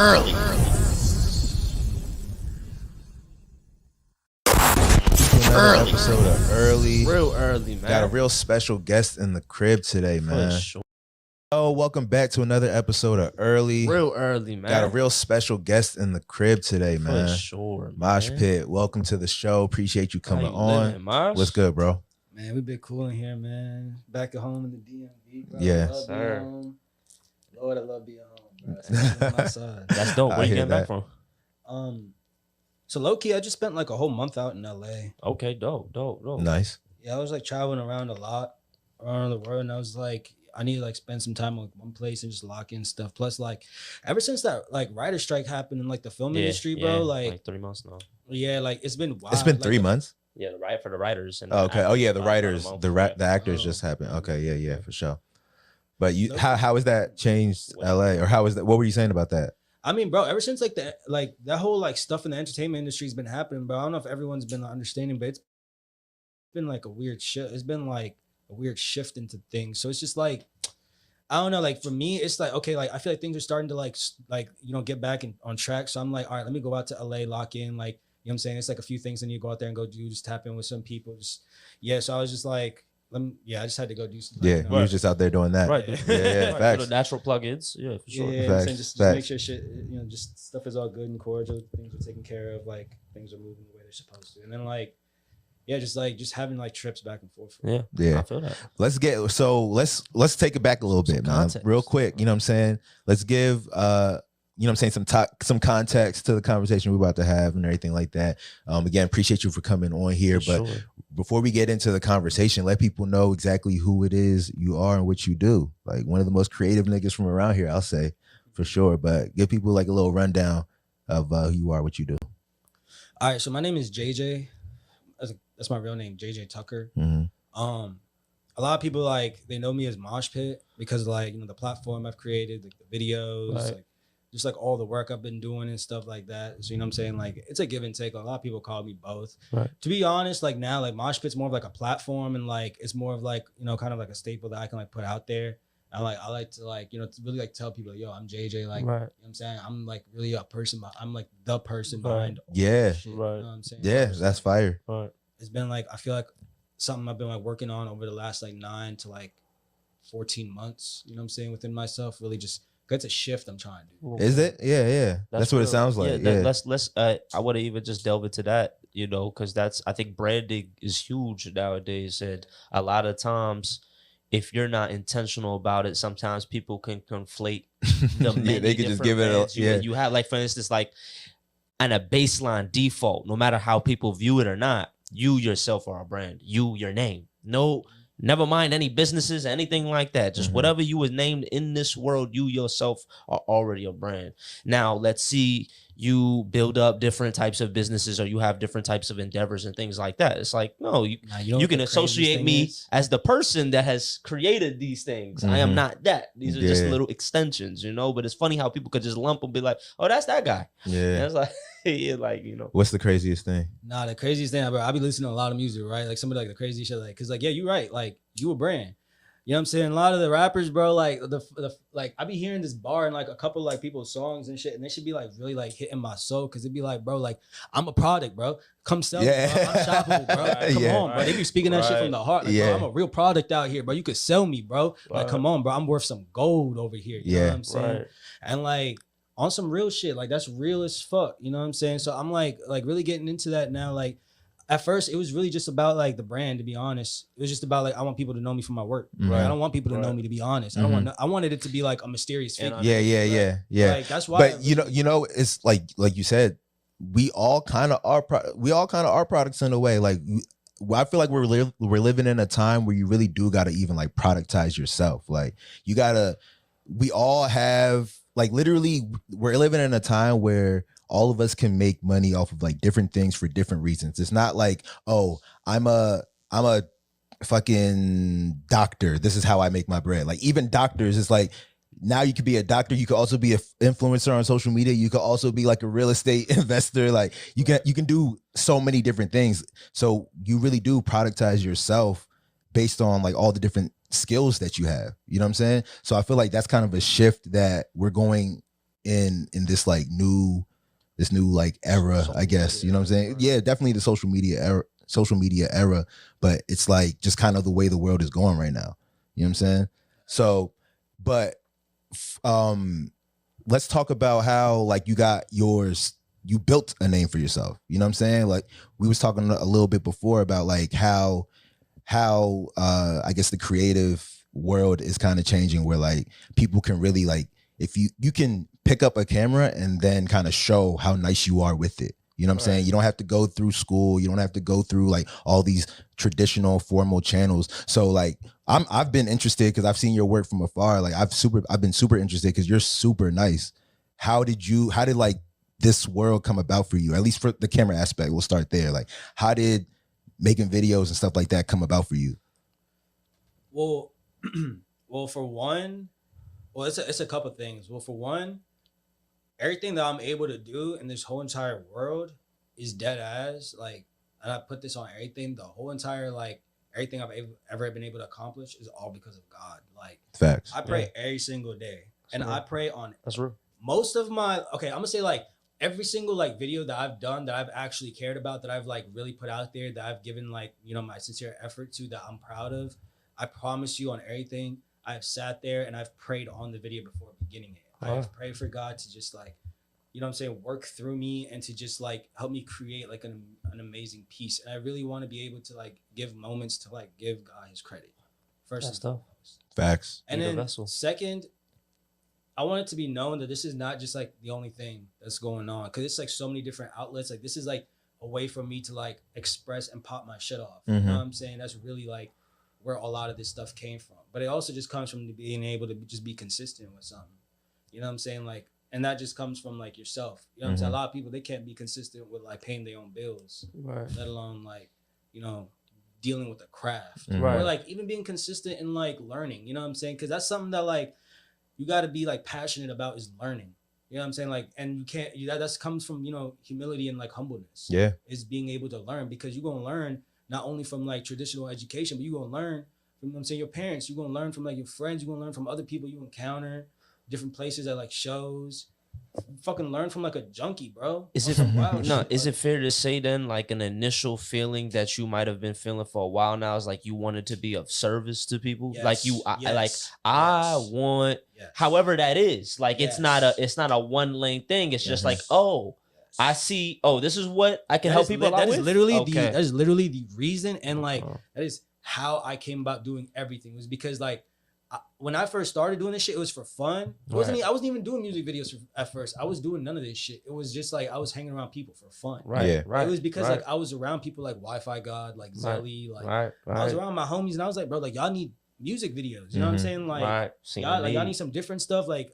early. Another episode of Early. Real early, man. Got a real special guest in the crib today, man. For sure. Oh, welcome back to another episode of Early. Real early, man. Got a real special guest in the crib today, man. For sure, Mosh man. Pit, welcome to the show. Appreciate you coming How you on. living, Mosh? What's good, bro? Man, we been cool in here, man. Back at home in the DMV, bro. Yeah. Love Sir. being home. Lord, I love being home, bro. Especially on my side. That's dope. I Where you hear getting back that. from? So low key, I just spent like a whole month out in LA. Okay, dope. Nice. Yeah, I was like traveling around a lot around the world, and I was like, I need to like spend some time on like, one place and just lock in stuff. Plus, like, ever since that like writer strike happened in like the film industry, bro, like 3 months now. yeah, like it's been wild. It's been like, 3 months. Yeah, right for the writers. And Oh, okay. Oh yeah, the writers, month, the actors Oh. just happened. Okay, yeah, for sure. But you, Nope. how has that changed LA, or how is that? What were you saying about that? I mean, bro, ever since like that whole like stuff in the entertainment industry has been happening, bro. I don't know if everyone's been understanding, but it's been like a weird shift. It's been like a weird shift into things. So it's just like, I don't know. Like for me, it's like, okay, like I feel like things are starting to like get back on track. So I'm like, all right, let me go out to LA, lock in, like, you know what I'm saying? It's like a few things I need to go out there and go do, just tap in with some people. So I was just like, I just had to go do something. Yeah, you you know? were just out there doing that. Right. Yeah, Right, facts. for the natural plugins. Yeah, for sure. Yeah, you know what I'm Facts, saying? Just facts. make sure shit, just stuff is all good and cordial. Things are taken care of. Like things are moving the way they're supposed to. And then just having like trips back and forth. Yeah. Yeah. I feel that. Let's take it back a little bit, Some man. context. Real quick, you know what I'm saying? Let's give you know what I'm saying, some context to the conversation we're about to have and everything like that. Again, appreciate you for coming on here. For But sure. before we get into the conversation, let people know exactly who it is you are and what you do. Like one of the most creative niggas from around here, I'll say, for sure. But give people like a little rundown of who you are, what you do. All right, so my name is JayJay. That's my real name, JayJay Thakur. Mhm. A lot of people like they know me as Mosh Pit because like the platform I've created, like the videos, Right. like just like all the work I've been doing and stuff like that. So you know what I'm saying? Like it's a give and take. A lot of people call me both. Right. To be honest, like now, like Mosh Pit's more of like a platform and like it's more of like, kind of like a staple that I can like put out there. I like to like, to really like tell people, yo, I'm JayJay. Like, Right. you know what I'm saying? I'm like really a person, but I'm like the person Right. behind all Yeah. this shit, Right. You know what I'm saying? Yeah, So that's fire. Right. it's been like, I feel like something I've been like working on over the last like 9 to like 14 months, you know what I'm saying? Within myself, really just, it's a shift I'm trying to do. Is it? Yeah. That's what it real. sounds like. Yeah, Yeah. let's I want to even just delve into that, because I think branding is huge nowadays, and a lot of times if you're not intentional about it, sometimes people can conflate the many they could just give it brands. yeah. You have, like, for instance, like on a baseline default, no matter how people view it or not, you yourself are a brand. Your name. No, never mind any businesses, anything like that. Just Mhm. whatever you was named in this world, you yourself are already a brand. Now, let's see you build up different types of businesses, or you have different types of endeavors and things like that. It's like, no, you Now, know you what can the craziest associate thing me is? as the person that has created these things. I Mhm. am not that. These are just Yeah. little extensions, But it's funny how people could just lump and be like, oh, that's that guy. Yeah. And it's like, yeah, like, What's the craziest thing? Nah, the craziest thing, bro, I be listening to a lot of music, right? Like somebody like the crazy shit, like, cause like, yeah, you're right. Like you a brand. You know what I'm saying? A lot of the rappers, bro, like like I be hearing this bar and like a couple like people's songs and shit, and they should be like really like hitting my soul, cause it'd be like, bro, like I'm a product, bro. Come sell me, bro. I'm shoppable, bro. Come Yeah. on, bro. They be speaking that shit Right. from the heart. Like, Yeah. bro, I'm a real product out here, bro. You could sell me, bro. Like, Right. come on, bro. I'm worth some gold over here. You know Yeah. what I'm saying? right. And like on some real shit, like that's real as fuck. You know what I'm saying? So I'm like really getting into that now. Like at first it was really just about like the brand, to be honest. It was just about like I want people to know me for my work. Mhm. Right? I don't want people to know Right. me, to be honest. Mhm. I wanted it to be like a mysterious And figure. Yeah. Like that's why. But you know, it's like you said, we all kind of are products in a way. Like I feel like we're living in a time where you really do got to even like productize yourself. Like we all have, like, literally we're living in a time where all of us can make money off of like different things for different reasons. It's not like, oh, I'm a fucking doctor, this is how I make my bread. Like even doctors, it's like now you could be a doctor, you could also be an influencer on social media, you could also be like a real estate investor. Like you can do so many different things. So you really do productize yourself based on like all the different skills that you have. You know what I'm saying? So I feel like that's kind of a shift that we're going in this like new like era, I guess. You know what I'm saying? Yeah, definitely the social media era, but it's like just kind of the way the world is going right now. You know what I'm saying? So, but let's talk about how like you built a name for yourself. You know what I'm saying? Like we was talking a little bit before about like how I guess the creative world is kind of changing, where like people can really like, if you can pick up a camera and then kind of show how nice you are with it. You know what I'm saying? You don't have to go through school. You don't have to go through like all these traditional formal channels. So like I've been interested because I've seen your work from afar. Like I've been super interested because you're super nice. How did like this world come about for you? At least for the camera aspect, we'll start there. Like how did making videos and stuff like that come about for you? Well, for one, it's a couple things. Well, for one, everything that I'm able to do in this whole entire world is dead ass. Like, and I put this on everything. The whole entire like everything I've ever been able to accomplish is all because of God. Like, facts. I pray every single day, and I pray on. That's real. Most of my I'm gonna say like every single like video that I've done that I've actually cared about, that I've like really put out there, that I've given like, you know, my sincere effort to, that I'm proud of. I promise you on everything, I've sat there and I've prayed on the video before beginning it. I've prayed for God to just like, you know what I'm saying, work through me and to just like help me create like an amazing piece. And I really want to be able to like give moments to like give God his credit. First and foremost. Facts. And then second, I want it to be known that this is not just like the only thing that's going on, because it's like so many different outlets. Like this is like a way for me to like express and pop my shit off. You know what I'm saying? That's really like where a lot of this stuff came from. But it also just comes from being able to just be consistent with something. You know what I'm saying? Like, and that just comes from like yourself. You know what I'm saying? A lot of people, they can't be consistent with like paying their own bills, let alone like, you know, dealing with the craft, or like even being consistent in like learning. You know what I'm saying? Because that's something that like you got to be like passionate about, is learning. You know what I'm saying? Like, and you can't, that comes from, you know, humility and like humbleness. Yeah. Is being able to learn, because you're going to learn not only from like traditional education, but you're going to learn from, you know what I'm saying, your parents. You're going to learn from like your friends. You're going to learn from other people you encounter, different places at like shows. Fucking learn from like a junkie, bro. Is it is it fair to say then like an initial feeling that you might have been feeling for a while now is like you wanted to be of service to people? Yes, like you I want however that is. Like it's not a one lane thing. It's just like, oh, I see, oh, this is what I can help people out with. That is literally the reason, and like that is how I came about doing everything, was because like when I first started doing this shit, it was for fun. I wasn't even doing music videos at first. I was doing none of this shit. It was just like I was hanging around people for fun. It was because like I was around people like Wi-Fi God, like Zelly, like I was around my homies, and I was like, bro, like y'all need music videos. You know what I'm saying? Like y'all need some different stuff. Like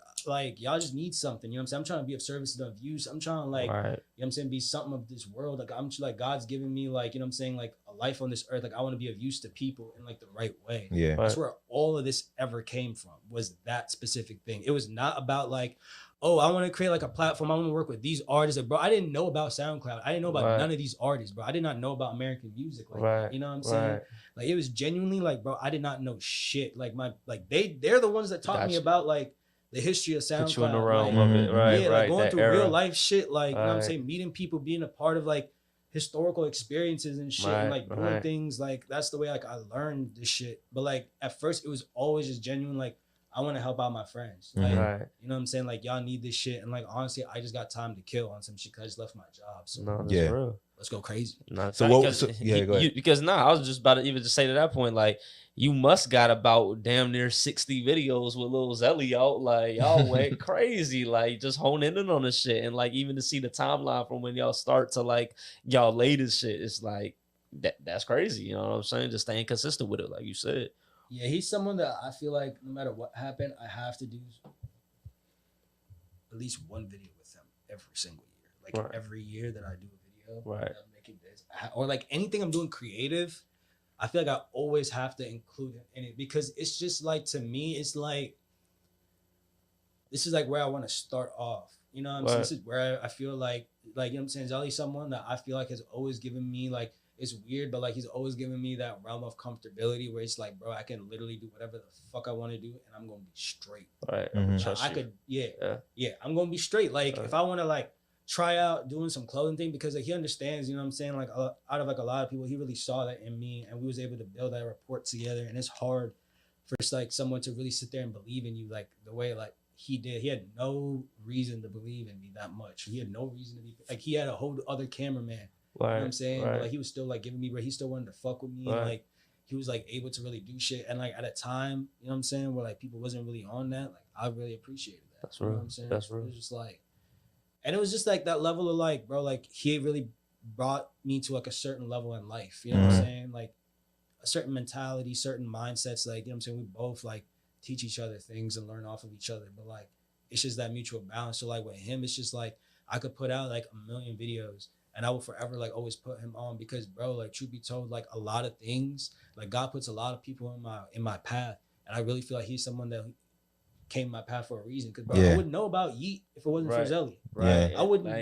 y'all just need something. You know what I'm saying? I'm trying to be of service to the views. I'm trying to like, you know what I'm saying, be something of this world. Like I'm like, God's giving me like, you know what I'm saying, like a life on this earth. Like I want to be of use to people in like the right way. Yeah. That's where all of this ever came from, was that specific thing. It was not about like, oh, I want to create like a platform. I want to work with these artists. Like, bro, I didn't know about SoundCloud. I didn't know about none of these artists, bro. I did not know about American music. Like that, you know what I'm saying? Like it was genuinely like, bro, I did not know shit. Like they're the ones that taught me about like the history of SoundCloud. Put you in the realm of it, like going through real life shit, like you know what I'm saying, meeting people, being a part of like historical experiences and shit, and like doing things. Like that's the way like I learned this shit. But like at first it was always just genuine, like I want to help out my friends. Like, you know what I'm saying? Like y'all need this shit. And like honestly, I just got time to kill on some shit because I just left my job. So real. Let's go crazy. Go ahead. Because I was just about to even just say to that point, like you must got about damn near 60 videos with Lil Zelly out. Like y'all went crazy, like just honing in on this shit. And like even to see the timeline from when y'all start to like y'all latest shit, it's like that's crazy. You know what I'm saying? Just staying consistent with it, like you said. Yeah, he's someone that I feel like no matter what happened, I have to do at least one video with him every single year. Like every year that I do a video, I'm making this, or like anything I'm doing creative, I feel like I always have to include him in it, because it's just like, to me, it's like, this is like where I want to start off. You know what I'm saying? This is where I feel like, you know what I'm saying, Zelly's someone that I feel like has always given me like it's weird, but like he's always giving me that realm of comfortability where it's like, bro, I can literally do whatever the fuck I want to do and I'm gonna be straight. Right. Like, I could, yeah, I'm gonna be straight. Like if I want to like try out doing some clothing thing, because like he understands, you know what I'm saying? Like out of like a lot of people, he really saw that in me, and we was able to build that rapport together. And it's hard for like someone to really sit there and believe in you like the way like he did. He had no reason to believe in me that much. He had no reason to be like, he had a whole other cameraman. You know what I'm saying? But, like he was still like giving me, but he still wanted to fuck with me. And like he was like able to really do shit. And like at a time, you know what I'm saying, where like people wasn't really on that. Like I really appreciated that. That's real. You know what I'm saying? That's real. It was just like, and it was just like that level of like, bro, like he really brought me to like a certain level in life. You know what I'm saying? Like a certain mentality, certain mindsets. Like, you know what I'm saying? We both like teach each other things and learn off of each other. But like, it's just that mutual balance. So like with him, it's just like I could put out like a million videos and I will forever like always put him on, because bro, like truth be told, like a lot of things, like God puts a lot of people in my path. And I really feel like he's someone that came in my path for a reason. Cause bro, I wouldn't know about Yeet if it wasn't for Zelly. Right. I wouldn't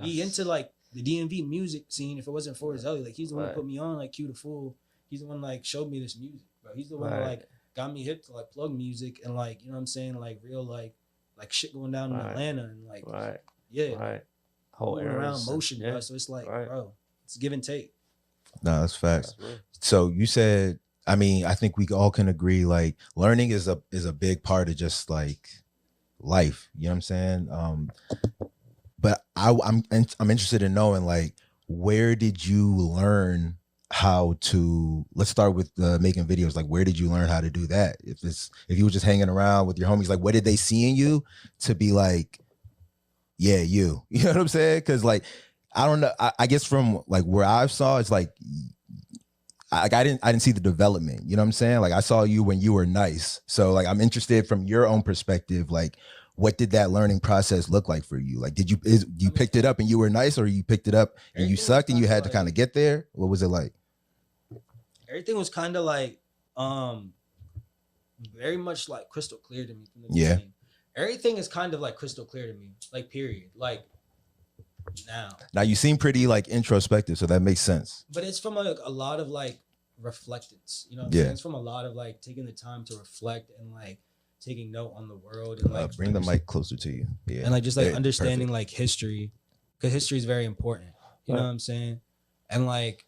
be into like the DMV music scene if it wasn't for Zelly. Like he's the one who put me on like Q the Fool. He's the one like showed me this music, bro. He's the one that like got me hip to like plug music and like, you know what I'm saying, like real like shit going down in Atlanta and like whole around motion, bro. So it's like, bro, it's give and take. No, that's facts. So you said, I mean, I think we all can agree like learning is a big part of just like life. You know what I'm saying? But I'm interested in knowing like, where did you learn how to, let's start with making videos. Like, where did you learn how to do that? If you were just hanging around with your homies, like what did they see in you to be like, yeah, you know what I'm saying? Cause like, I don't know. I guess from like where I saw, it's like, I didn't see the development. You know what I'm saying? Like I saw you when you were nice. So like, I'm interested from your own perspective, like what did that learning process look like for you? Like, you picked it up and you were nice, or you picked it up and you sucked and you had to kind of get there? What was it like? Everything was kind of like, very much like crystal clear to me from the beginning. Everything is kind of like crystal clear to me, like period. Like now you seem pretty like introspective, so that makes sense. But it's from like a lot of like reflectance, you know what I'm saying? It's from a lot of like taking the time to reflect and like taking note on the world and like bring the mic closer to you. Yeah. And like just like understanding like history, because history is very important. You know what I'm saying? And like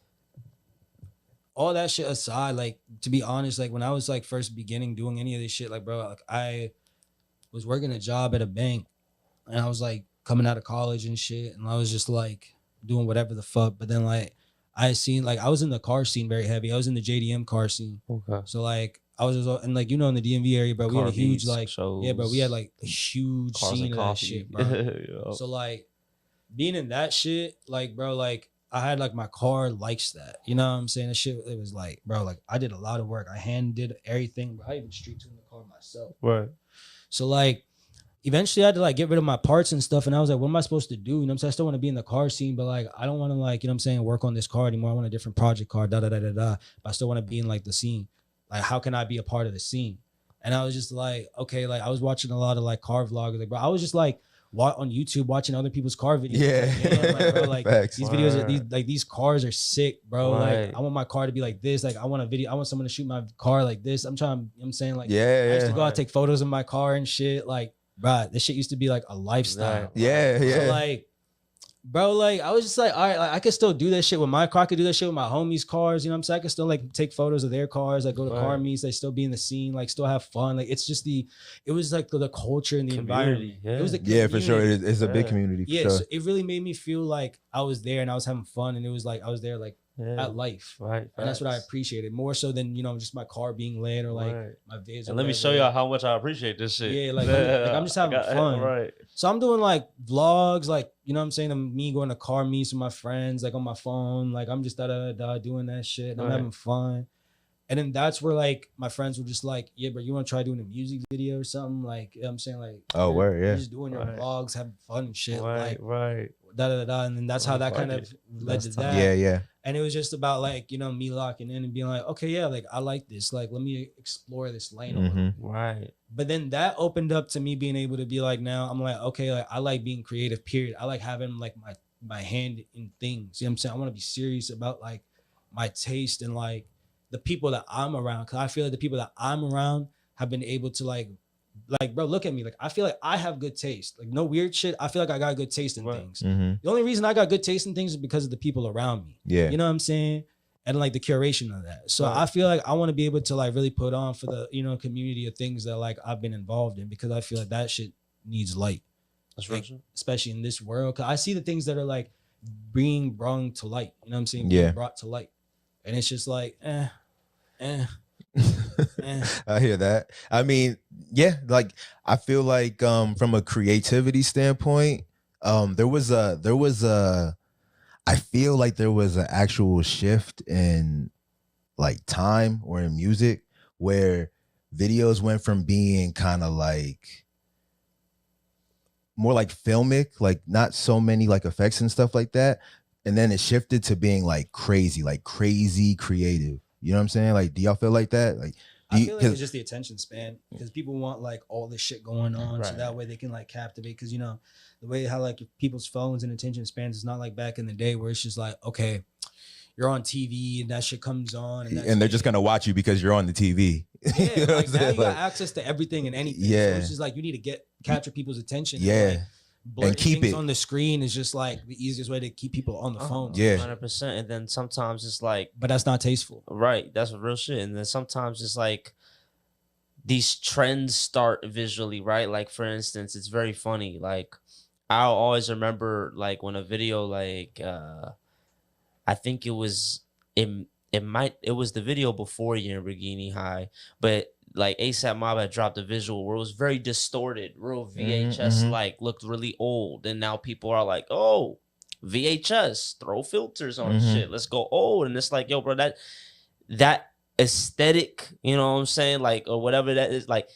all that shit aside, like to be honest, like when I was like first beginning doing any of this shit, like bro, like I was working a job at a bank and I was like coming out of college and shit, and I was just like doing whatever the fuck. But then like I seen like I was in the car scene very heavy. I was in the JDM car scene. Okay. So like I was just, and like, you know, in the DMV area, bro, we had a huge like shows, bro, we had like a huge scene of that shit, bro. So like being in that shit, like bro, like I had like my car likes that. You know what I'm saying? That shit, it was like, bro, like I did a lot of work. I hand did everything, bro. I even street tuned the car myself. Right. So like eventually I had to like get rid of my parts and stuff. And I was like, what am I supposed to do? You know what I'm saying? I still want to be in the car scene, but like, I don't want to like, you know what I'm saying, work on this car anymore. I want a different project car, But I still want to be in like the scene. Like, how can I be a part of the scene? And I was just like, okay, like I was watching a lot of like car vloggers. Like, bro, I was just like on YouTube watching other people's car videos. Yeah. Like, you know, like, bro, like these videos are these cars are sick, bro. Like I want my car to be like this. Like I want someone to shoot my car like this. I'm trying, you know what I'm saying? Like I used to go out take photos of my car and shit. Like, bro, this shit used to be like a lifestyle. Yeah. So like, bro, like I was just like, all right, like I could still do that shit with my car. I could do that shit with my homies' cars. You know what I'm saying? I could still like take photos of their cars, like go to car meets, like still be in the scene, like still have fun. Like it's just it was like the culture and the environment. It was the community. For sure. It's a big community. For sure. So it really made me feel like I was there and I was having fun, and it was like I was there like at life. Right. And that's what I appreciated more so than, you know, just my car being lit or like my vids. And let me show y'all how much I appreciate this shit. Yeah, like I'm just having fun. Right. So I'm doing like vlogs, like, you know what I'm saying? Me going to car meets with my friends, like on my phone. Like I'm just doing that shit. And I'm having fun. And then that's where like my friends were just like, yeah, bro, you want to try doing a music video or something? Like, you know what I'm saying? Like, you're just doing your vlogs, having fun and shit. And then that's how that kind of led to that. Yeah. And it was just about like, you know, me locking in and being like, okay, yeah, like I like this. Like, let me explore this lane a little bit. Right. But then that opened up to me being able to be like, now I'm like, okay, like I like being creative, period. I like having like my hand in things. You know what I'm saying? I want to be serious about like my taste and like the people that I'm around. Cause I feel like the people that I'm around have been able to like, bro, look at me. Like, I feel like I have good taste. Like, no weird shit. I feel like I got good taste in things. The only reason I got good taste in things is because of the people around me. Yeah. You know what I'm saying? And like the curation of that. So I feel like I want to be able to like really put on for the, you know, community of things that like I've been involved in, because I feel like that shit needs light. That's like, right. Especially in this world. Cause I see the things that are like being brought to light. You know what I'm saying? Yeah. Being brought to light. And it's just like, I hear that. I mean, yeah, like I feel like from a creativity standpoint, there was a I feel like there was an actual shift in like time or in music where videos went from being kind of like more like filmic, like not so many like effects and stuff like that. And then it shifted to being like crazy creative. You know what I'm saying? Like, do y'all feel like that? Like, I feel like it's just the attention span, because people want like all this shit going on, so that way they can like captivate. Because you know the way how like people's phones and attention spans is not like back in the day where it's just like, okay, you're on TV and that shit comes on, and they're just gonna watch you because you're on the TV. Yeah, You know like now you got like, access to everything and anything. Yeah, so it's just like you need to capture people's attention. Yeah. And keep it on the screen is just like the easiest way to keep people on the phone. Yeah, 100%. And then sometimes it's like, but that's not tasteful, right? That's real shit. And then sometimes it's like these trends start visually, right? Like for instance, it's very funny. Like I'll always remember like when a video like I think it was the video before Lamborghini High, but like ASAP Mob had dropped a visual where it was very distorted, real VHS like, looked really old, and now people are like, oh, VHS, throw filters on shit, let's go old. And it's like, yo, bro, that aesthetic, you know what I'm saying, like, or whatever that is, like,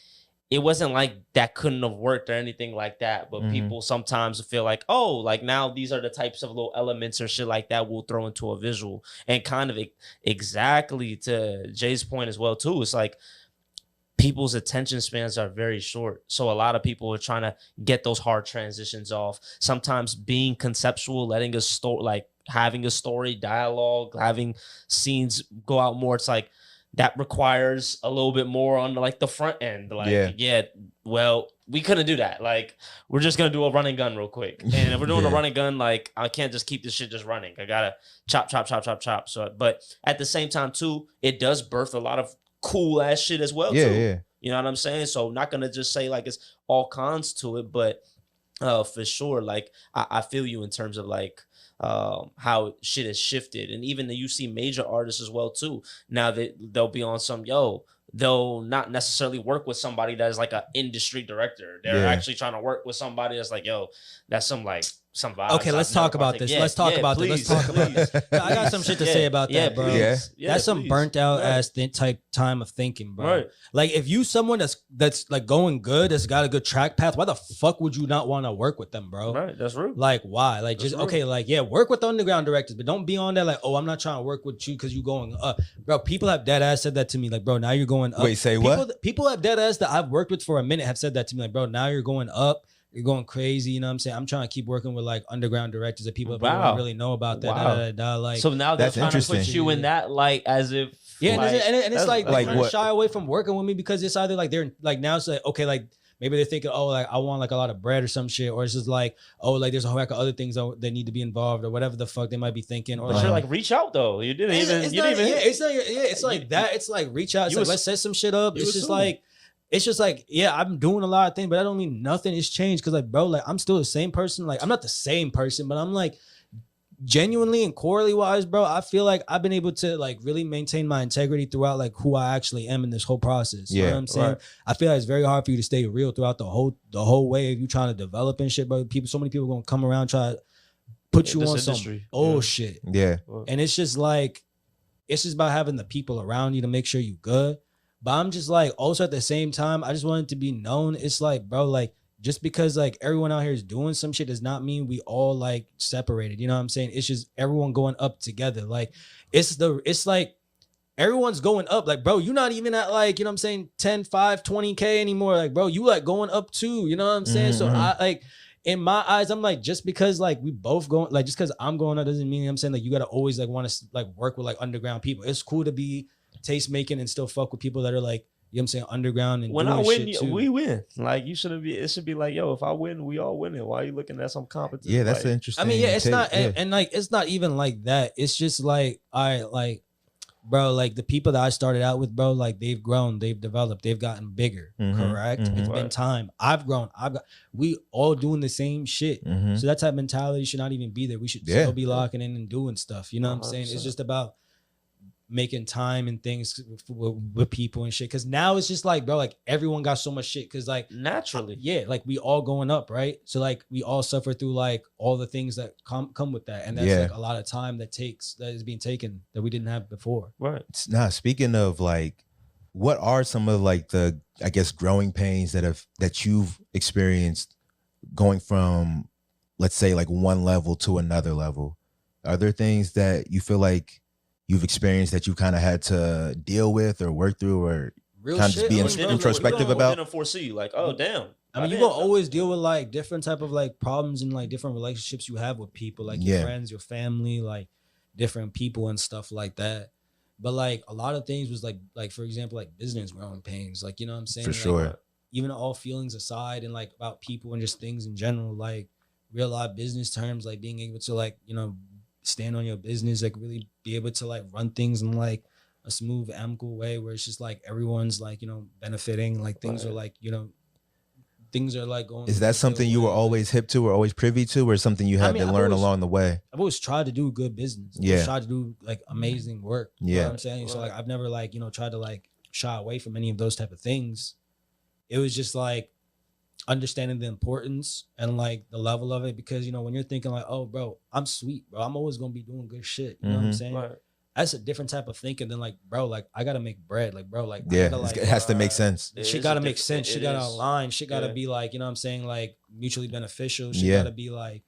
it wasn't like that couldn't have worked or anything like that, but people sometimes feel like, oh, like now these are the types of little elements or shit like that we'll throw into a visual. And kind of exactly to Jay's point as well too, it's like people's attention spans are very short. So a lot of people are trying to get those hard transitions off. Sometimes being conceptual, letting a story, like having a story, dialogue, having scenes go out more, it's like that requires a little bit more on like the front end. Like, well, we couldn't do that. Like, we're just going to do a run and gun real quick. And if we're doing a run and gun, like, I can't just keep this shit just running. I got to chop. So, but at the same time too, it does birth a lot of cool ass shit as well too. Yeah. You know what I'm saying? So not gonna just say like it's all cons to it, but for sure, like I feel you in terms of like how shit has shifted. And even you see major artists as well too. Now that they'll be on some they'll not necessarily work with somebody that is like an industry director. They're actually trying to work with somebody that's like, yo, that's some vibes. Okay, let's talk about this. Let's talk about this. Let's talk about this. I got some shit to say about that, bro. That's some burnt out ass type time of thinking, bro. Right. Like if you someone that's like going good, that's got a good track path, why the fuck would you not want to work with them, bro? Right, that's rude. Like why? Like that's just rude. Okay, like work with the underground directors, but don't be on that like, oh, I'm not trying to work with you because you going up. Bro, people have dead ass said that to me. Like, bro, now you're going up. Wait, say what? People have dead ass that I've worked with for a minute have said that to me. Like, bro, now you're going up. You're going crazy, you know what I'm saying? I'm trying to keep working with like underground directors that people don't really know about that. Like, so now they're trying to put you in that light as if and it's like what? Shy away from working with me because it's either like they're like now it's like okay, like maybe they're thinking, oh, like I want like a lot of bread or some shit, or it's just like, oh, like there's a whole heck of other things that need to be involved or whatever the fuck they might be thinking. Or but you're like reach out though. You didn't even. It's like that. It's like reach out. It's like let's set some shit up. It's just like. It's just like, I'm doing a lot of things, but that don't mean nothing has changed. Cause like, bro, like I'm still the same person. Like I'm not the same person, but I'm like genuinely and corely wise, bro, I feel like I've been able to like really maintain my integrity throughout like who I actually am in this whole process. You know what I'm saying? Right. I feel like it's very hard for you to stay real throughout the whole way of you trying to develop and shit, bro. So many people gonna come around, try to put you on some shit. Yeah. And it's just like, it's just about having the people around you to make sure you good. But I'm just like, also at the same time, I just want it to be known. It's like, bro, like just because like everyone out here is doing some shit does not mean we all like separated. You know what I'm saying? It's just everyone going up together. Like it's like everyone's going up. Like, bro, you're not even at like, you know what I'm saying, 10, 5, 20K anymore. Like, bro, you like going up too. You know what I'm saying? So I like, in my eyes, I'm like, just because like we both going, like just because I'm going up doesn't mean, you know what I'm saying, like you gotta always like want to like work with like underground people. It's cool to be taste making and still fuck with people that are like, you know what I'm saying, underground and when doing I win, shit too. we win. Like you shouldn't be. It should be like, yo, if I win, we all winning. Why are you looking at some competition? Yeah, that's like, interesting. I mean, yeah, it's take. not, Yeah. and like it's not even like that. It's just like, all right, like, bro, like the people that I started out with, bro, like they've grown, they've developed, they've gotten bigger. Mhm, Correct. mhm. It's been Right. time. I've grown. We all doing the same shit. Mhm. So that type of mentality should not even be there. We should Yeah. still be locking in and doing stuff. You know what I'm saying? It's 100%. just about making time and things with people and shit. Cause now it's just like, bro, like everyone got so much shit. Cause like naturally. yeah, like we all going up, right? So like we all suffer through like all the things that come with that. And that's Yeah. like a lot of time that is being taken that we didn't have before. Right. Nah, speaking of like, what are some of like the, I guess, growing pains that you've experienced going from, let's say, like one level to another level? Are there things that you feel like you've experienced that you kind of had to deal with or work through, or Real Kinda shit. just being I mean, bro, introspective like, about? Didn't foresee. Like, oh damn. I mean, you gonna always deal with like different type of like problems and like different relationships you have with people, like your Yeah. friends, your family, like different people and stuff like that. But like a lot of things was like for example, like business growing pains, like you know what I'm saying? For Like, sure. even all feelings aside and like about people and just things in general, like real life business terms, like being able to like, you know, stand on your business, like really be able to like run things in like a smooth, amicable way where it's just like everyone's like, you know, benefiting, like things are like, you know, things are like going. Is that something you were always hip to or always privy to, or something you had to I've learn always- along the way? I've always tried to do good business. I've Yeah. always tried to do like amazing work. You know Yeah. what I'm saying? So like I've never like, you know, tried to like shy away from any of those type of things. It was just like understanding the importance and like the level of it, because you know when you're thinking like, oh bro, I'm sweet, bro, I'm always gonna be doing good shit, you know what I'm Mhm. saying? Right. That's a different type of thinking than like, bro, like I gotta make bread, like bro, like I Yeah, gotta, like, it has to make sense. It shit is gotta a make different- sense, shit it gotta is. align, shit gotta Yeah. be like, you know what I'm saying, like mutually beneficial, shit Yeah. gotta be like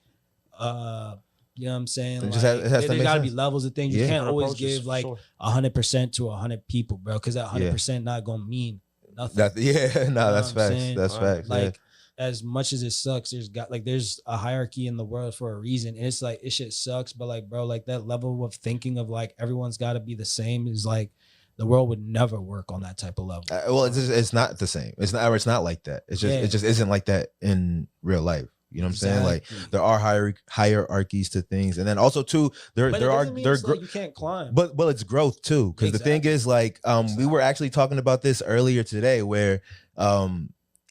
you know what I'm saying, It like just has to there make gotta be sense. levels of things. You Yeah. can't Different always approaches, give for like sure. 100% to 100 people, bro, because that 100% not gonna mean nothing. That yeah, no, that's what I'm facts. saying? That's Right. facts. Like as much as it sucks, there's a hierarchy in the world for a reason, and it's like it shit sucks, but like bro, like that level of thinking of like everyone's got to be the same is like the world would never work on that type of level. Well, it's not the same. It's not like that. It's just Yeah. it just isn't like that in real life. You know what I'm saying? Like Exactly. there are hierarchies to things, and then also too But there it are doesn't mean it's like you can't climb. but it's growth too, because the thing Exactly. is like we were actually talking about this earlier today, where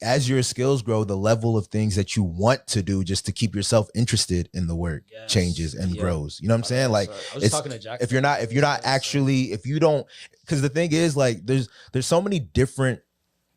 as your skills grow, the level of things that you want to do just to keep yourself interested in the work Yes. changes and Yeah. grows. You know what I'm saying? Like I was it's- talking to Jack. if you're not actually, if you don't, because the thing is like there's so many different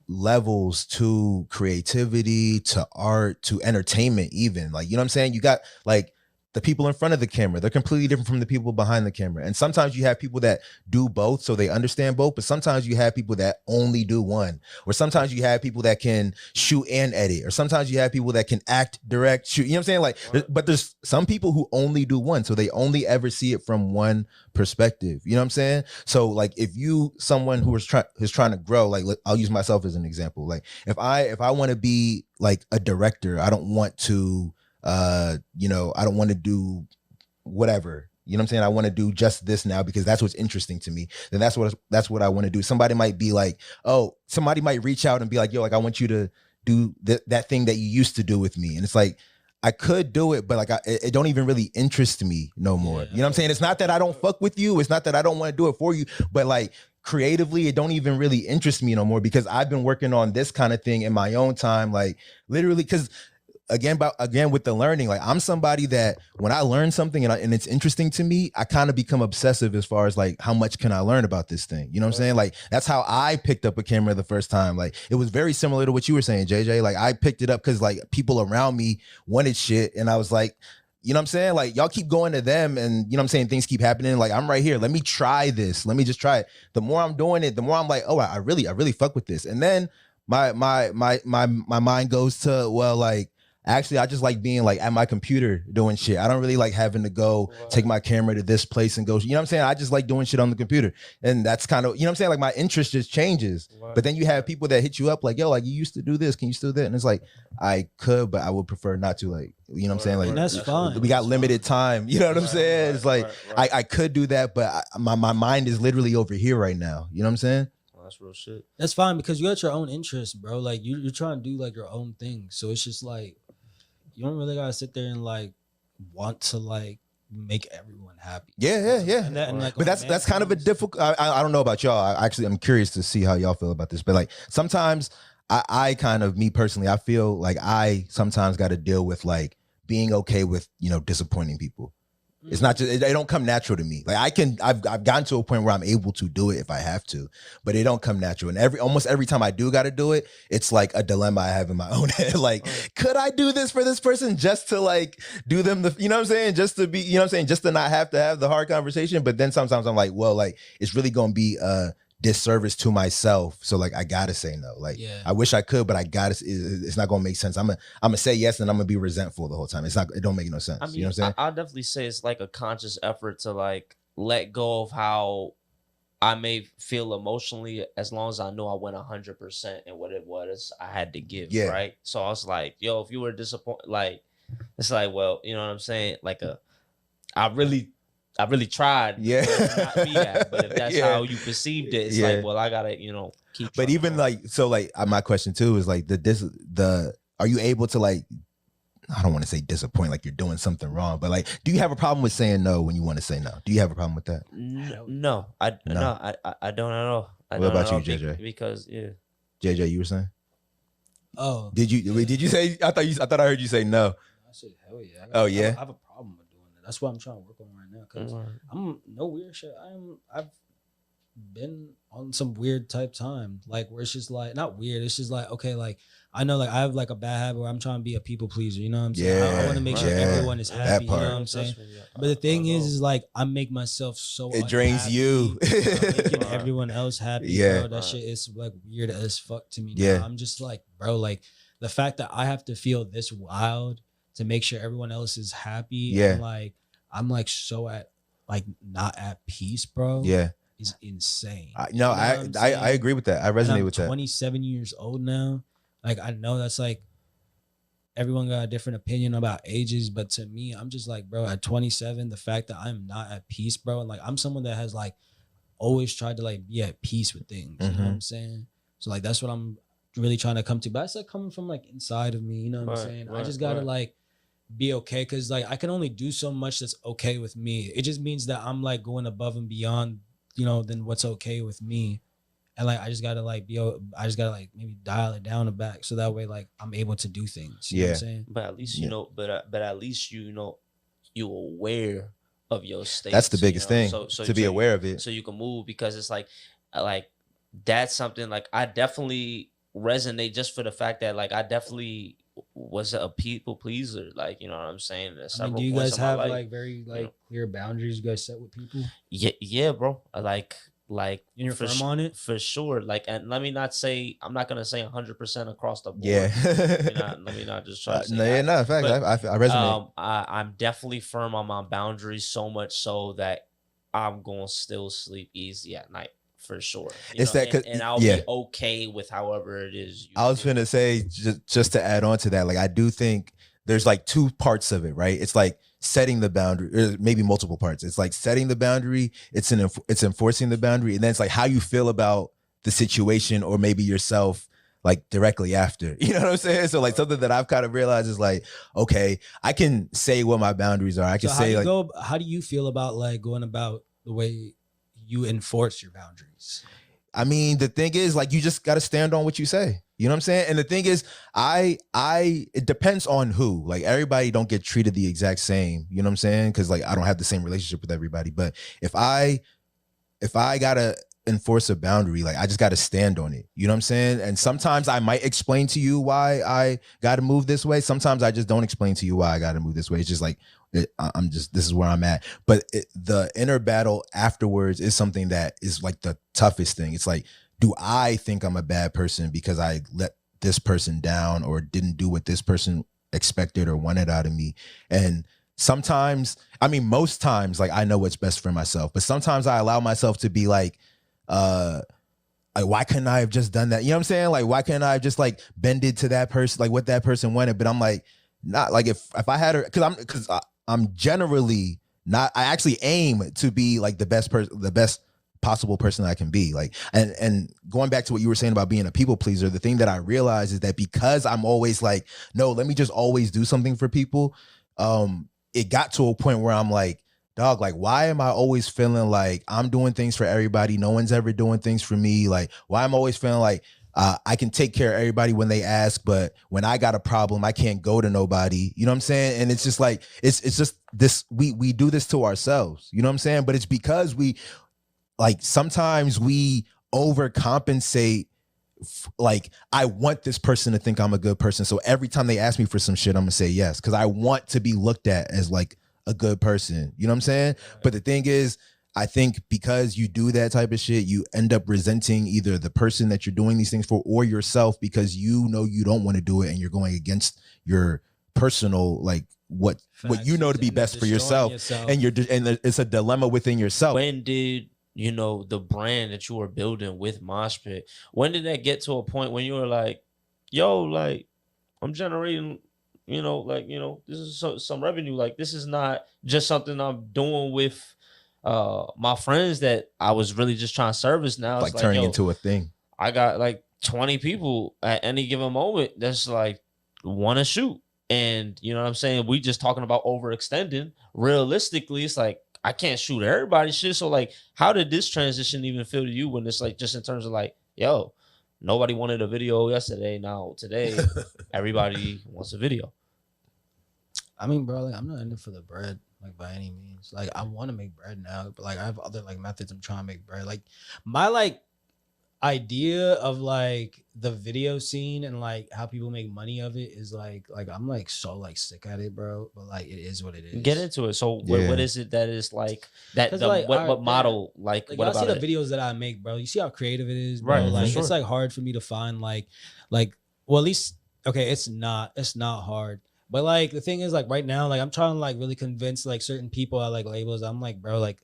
levels to creativity, to art, to entertainment, even, like, you know what I'm saying? You got like the people in front of the camera, they're completely different from the people behind the camera, and sometimes you have people that do both so they understand both, but sometimes you have people that only do one, or sometimes you have people that can shoot and edit, or sometimes you have people that can act, direct, shoot, you know what I'm saying? Like but there's some people who only do one, so they only ever see it from one perspective, you know what I'm saying? So like if you someone who's trying to grow, like I'll use myself as an example. Like if I want to be like a director, I don't want to you know, I don't want to do whatever, you know what I'm saying? I want to do just this now because that's what's interesting to me. Then that's what I want to do. Somebody might be like, oh, somebody might reach out and be like, yo, like I want you to do that thing that you used to do with me. And it's like, I could do it, but like it don't even really interest me no more. Yeah. You know what I'm saying? It's not that I don't fuck with you. It's not that I don't want to do it for you, but like creatively, it don't even really interest me no more because I've been working on this kind of thing in my own time, like literally, because again with the learning, like I'm somebody that when I learn something and it's interesting to me, I kind of become obsessive as far as like how much can I learn about this thing, you know what I'm saying? Like that's how I picked up a camera the first time. Like it was very similar to what you were saying, JayJay. Like I picked it up because like people around me wanted shit, and I was like, you know what I'm saying? Like y'all keep going to them, and you know what I'm saying, things keep happening. Like I'm right here, let me try this, let me just try it. The more I'm doing it, the more I'm like, oh, I really fuck with this. And then my mind goes to, well, like Actually, I just like being like at my computer doing shit. I don't really like having to go take my camera to this place and go, you know what I'm saying? I just like doing shit on the computer. And that's kind of, you know what I'm saying? Like my interest just changes. But then you have people that hit you up like, yo, like you used to do this. Can you still do that? And it's like, I could, but I would prefer not to, like, you know what I'm saying? Like, and that's fine. We got limited time. You know what I'm saying? It's like, I could do that, but my mind is literally over here right now. You know what I'm saying? That's real shit. That's fine because you got your own interests, bro. Like you're trying to do like your own thing. So it's just like you don't really gotta sit there and like want to like make everyone happy. Yeah. And like, but that's kind of a difficult. I don't know about y'all. I'm curious to see how y'all feel about this. But like sometimes I kind of, me personally, I feel like I sometimes got to deal with like being okay with, you know, disappointing people. It's not just, it don't come natural to me. Like I've gotten to a point where I'm able to do it if I have to, but it don't come natural. And almost every time I do got to do it, it's like a dilemma I have in my own head. Like, could I do this for this person just to like do them the, you know what I'm saying? Just to be, you know what I'm saying? Just to not have to have the hard conversation. But then sometimes I'm like, well, like it's really going to be a disservice to myself. So like, I gotta say no. Like, I wish I could, but I gotta, it's not gonna make sense. I'm gonna say yes and I'm gonna be resentful the whole time. It don't make no sense. I mean, you know what I'm saying? I'll definitely say it's like a conscious effort to like let go of how I may feel emotionally as long as I know I went 100% in what it was I had to give. Yeah. Right. So I was like, yo, if you were disappointed, like, it's like, well, you know what I'm saying? Like I really tried. Yeah. To not be that. But if that's how you perceived it, it's like, well, I gotta, you know, keep. But even like, so like my question too is like are you able to like, I don't want to say disappoint, like you're doing something wrong, but like, do you have a problem with saying no when you want to say no? Do you have a problem with that? No, I don't at all. What about you, JayJay? Because JayJay, you were saying? Oh, did you say? I thought I heard you say no. I said hell yeah. Yeah. I have a problem with doing that. That's what I'm trying to work on right now. Cause I'm no weird shit. I've been on some weird type time, like where it's just like not weird. It's just like okay, like I know like I have like a bad habit where I'm trying to be a people pleaser. You know what I'm saying? I want to make sure everyone is happy. You know what I'm saying? But the thing is like I make myself so it drains you, making everyone else happy. Bro, that shit is like weird as fuck to me. Now. I'm just like, bro, like the fact that I have to feel this wild to make sure everyone else is happy. And like I'm like so at like not at peace, bro. Is insane. I agree with that. I resonate with that. 27 years old now. Like I know that's like everyone got a different opinion about ages, but to me, I'm just like, bro, at 27, the fact that I'm not at peace, bro, and like I'm someone that has like always tried to like be at peace with things. You know what I'm saying? So like that's what I'm really trying to come to. But it's like coming from like inside of me, you know what I'm saying? I just gotta like be okay because like I can only do so much that's okay with me. It just means that I'm like going above and beyond, you know, than what's okay with me. And like I just gotta like maybe dial it down and back so that way like I'm able to do things. You know what I'm saying? But at least you know, but at least you know you're aware of your state. That's the biggest thing. So to be aware of it. So you can move because it's like that's something like I definitely resonate just for the fact that like I definitely was a people pleaser, like you know what I'm saying. I mean, do you guys have like very like clear boundaries you guys set with people? Yeah, bro. Like you're firm on it for sure. Like, and let me not say I'm not gonna say 100% across the board. Let me not just try to say in fact, I resonate. I'm definitely firm on my boundaries, so much so that I'm gonna still sleep easy at night. For sure. It's know, that and I'll be okay with however it is. I was gonna say just to add on to that, like I do think there's like two parts of it, right? It's like setting the boundary, or maybe multiple parts. It's like setting the boundary, it's enforcing the boundary, and then it's like how you feel about the situation or maybe yourself like directly after. You know what I'm saying? So like something that I've kind of realized is like, okay, I can say what my boundaries are. I can say like how do you feel about like going about the way you enforce your boundaries? I mean, the thing is like you just got to stand on what you say. You know what I'm saying? And the thing is, it depends on who. Like everybody don't get treated the exact same. You know what I'm saying? Because like I don't have the same relationship with everybody. But if I gotta enforce a boundary, like I just gotta stand on it. You know what I'm saying? And sometimes I might explain to you why I gotta move this way. Sometimes I just don't explain to you why I gotta move this way. It's just like this is where I'm at. But the inner battle afterwards is something that is like the toughest thing. It's like, do I think I'm a bad person because I let this person down or didn't do what this person expected or wanted out of me. And sometimes, I mean, most times, like I know what's best for myself, but sometimes I allow myself to be like why couldn't I have just done that? You know what I'm saying? Like, why can't I have just like bended to that person, like what that person wanted? But I'm like, not like if I had her, because I'm generally not. I actually aim to be like the best person, the best possible person I can be. Like, and going back to what you were saying about being a people pleaser, the thing that I realize is that because I'm always like, no, let me just always do something for people. It got to a point where I'm like, dog, like, why am I always feeling like I'm doing things for everybody? No one's ever doing things for me. Like, why am I always feeling like I can take care of everybody when they ask, but when I got a problem, I can't go to nobody. You know what I'm saying? And it's just like, it's just this, we do this to ourselves. You know what I'm saying? But it's because we, like, sometimes we overcompensate. Like, I want this person to think I'm a good person. So every time they ask me for some shit, I'm gonna say yes. Cause I want to be looked at as like a good person. You know what I'm saying? But the thing is, I think because you do that type of shit, you end up resenting either the person that you're doing these things for or yourself, because you know you don't want to do it and you're going against your personal, like what you know to be best for yourself. And it's a dilemma within yourself. When did you know the brand that you were building with Mosh Pit, when did that get to a point when you were like, yo, like, I'm generating, you know, like, you know, this is some revenue. Like, this is not just something I'm doing with my friends that I was really just trying to service. Now like turning into a thing. I got like 20 people at any given moment that's like want to shoot. And you know what I'm saying? We just talking about overextending. Realistically, it's like I can't shoot everybody's shit. So like, how did this transition even feel to you when it's like just in terms of like, yo, nobody wanted a video yesterday. Now today, everybody wants a video. I mean, bro, like, I'm not in it for the bread, like, by any means. Like, I want to make bread now, but like I have other like methods I'm trying to make bread. Like, my like idea of like the video scene and like how people make money of it is like I'm like so like sick at it, bro. But like, it is what it is. Get into it. So what is it that is like that? Like, what model? Like what y'all about see the videos that I make, bro? You see how creative it is, bro? Right. Like, sure. it's like hard for me to find like well, at least okay, it's not hard. But like the thing is, like, right now, like I'm trying to like really convince like certain people at like labels. I'm like, bro, like,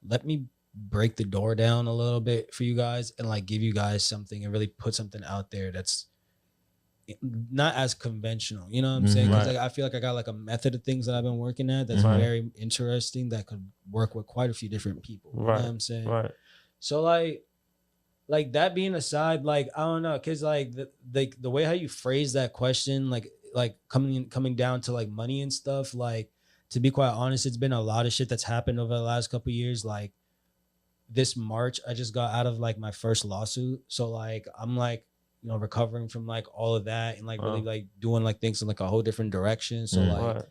let me break the door down a little bit for you guys and like give you guys something and really put something out there that's not as conventional. You know what I'm saying? Because like I feel like I got like a method of things that I've been working at that's very interesting that could work with quite a few different people. You know what I'm saying? Right. So like that being aside, like I don't know, because like the way how you phrase that question, like coming down to like money and stuff, like, to be quite honest, it's been a lot of shit that's happened over the last couple of years. Like this March, I just got out of like my first lawsuit. So like I'm like, you know, recovering from like all of that and like really like doing like things in like a whole different direction. So like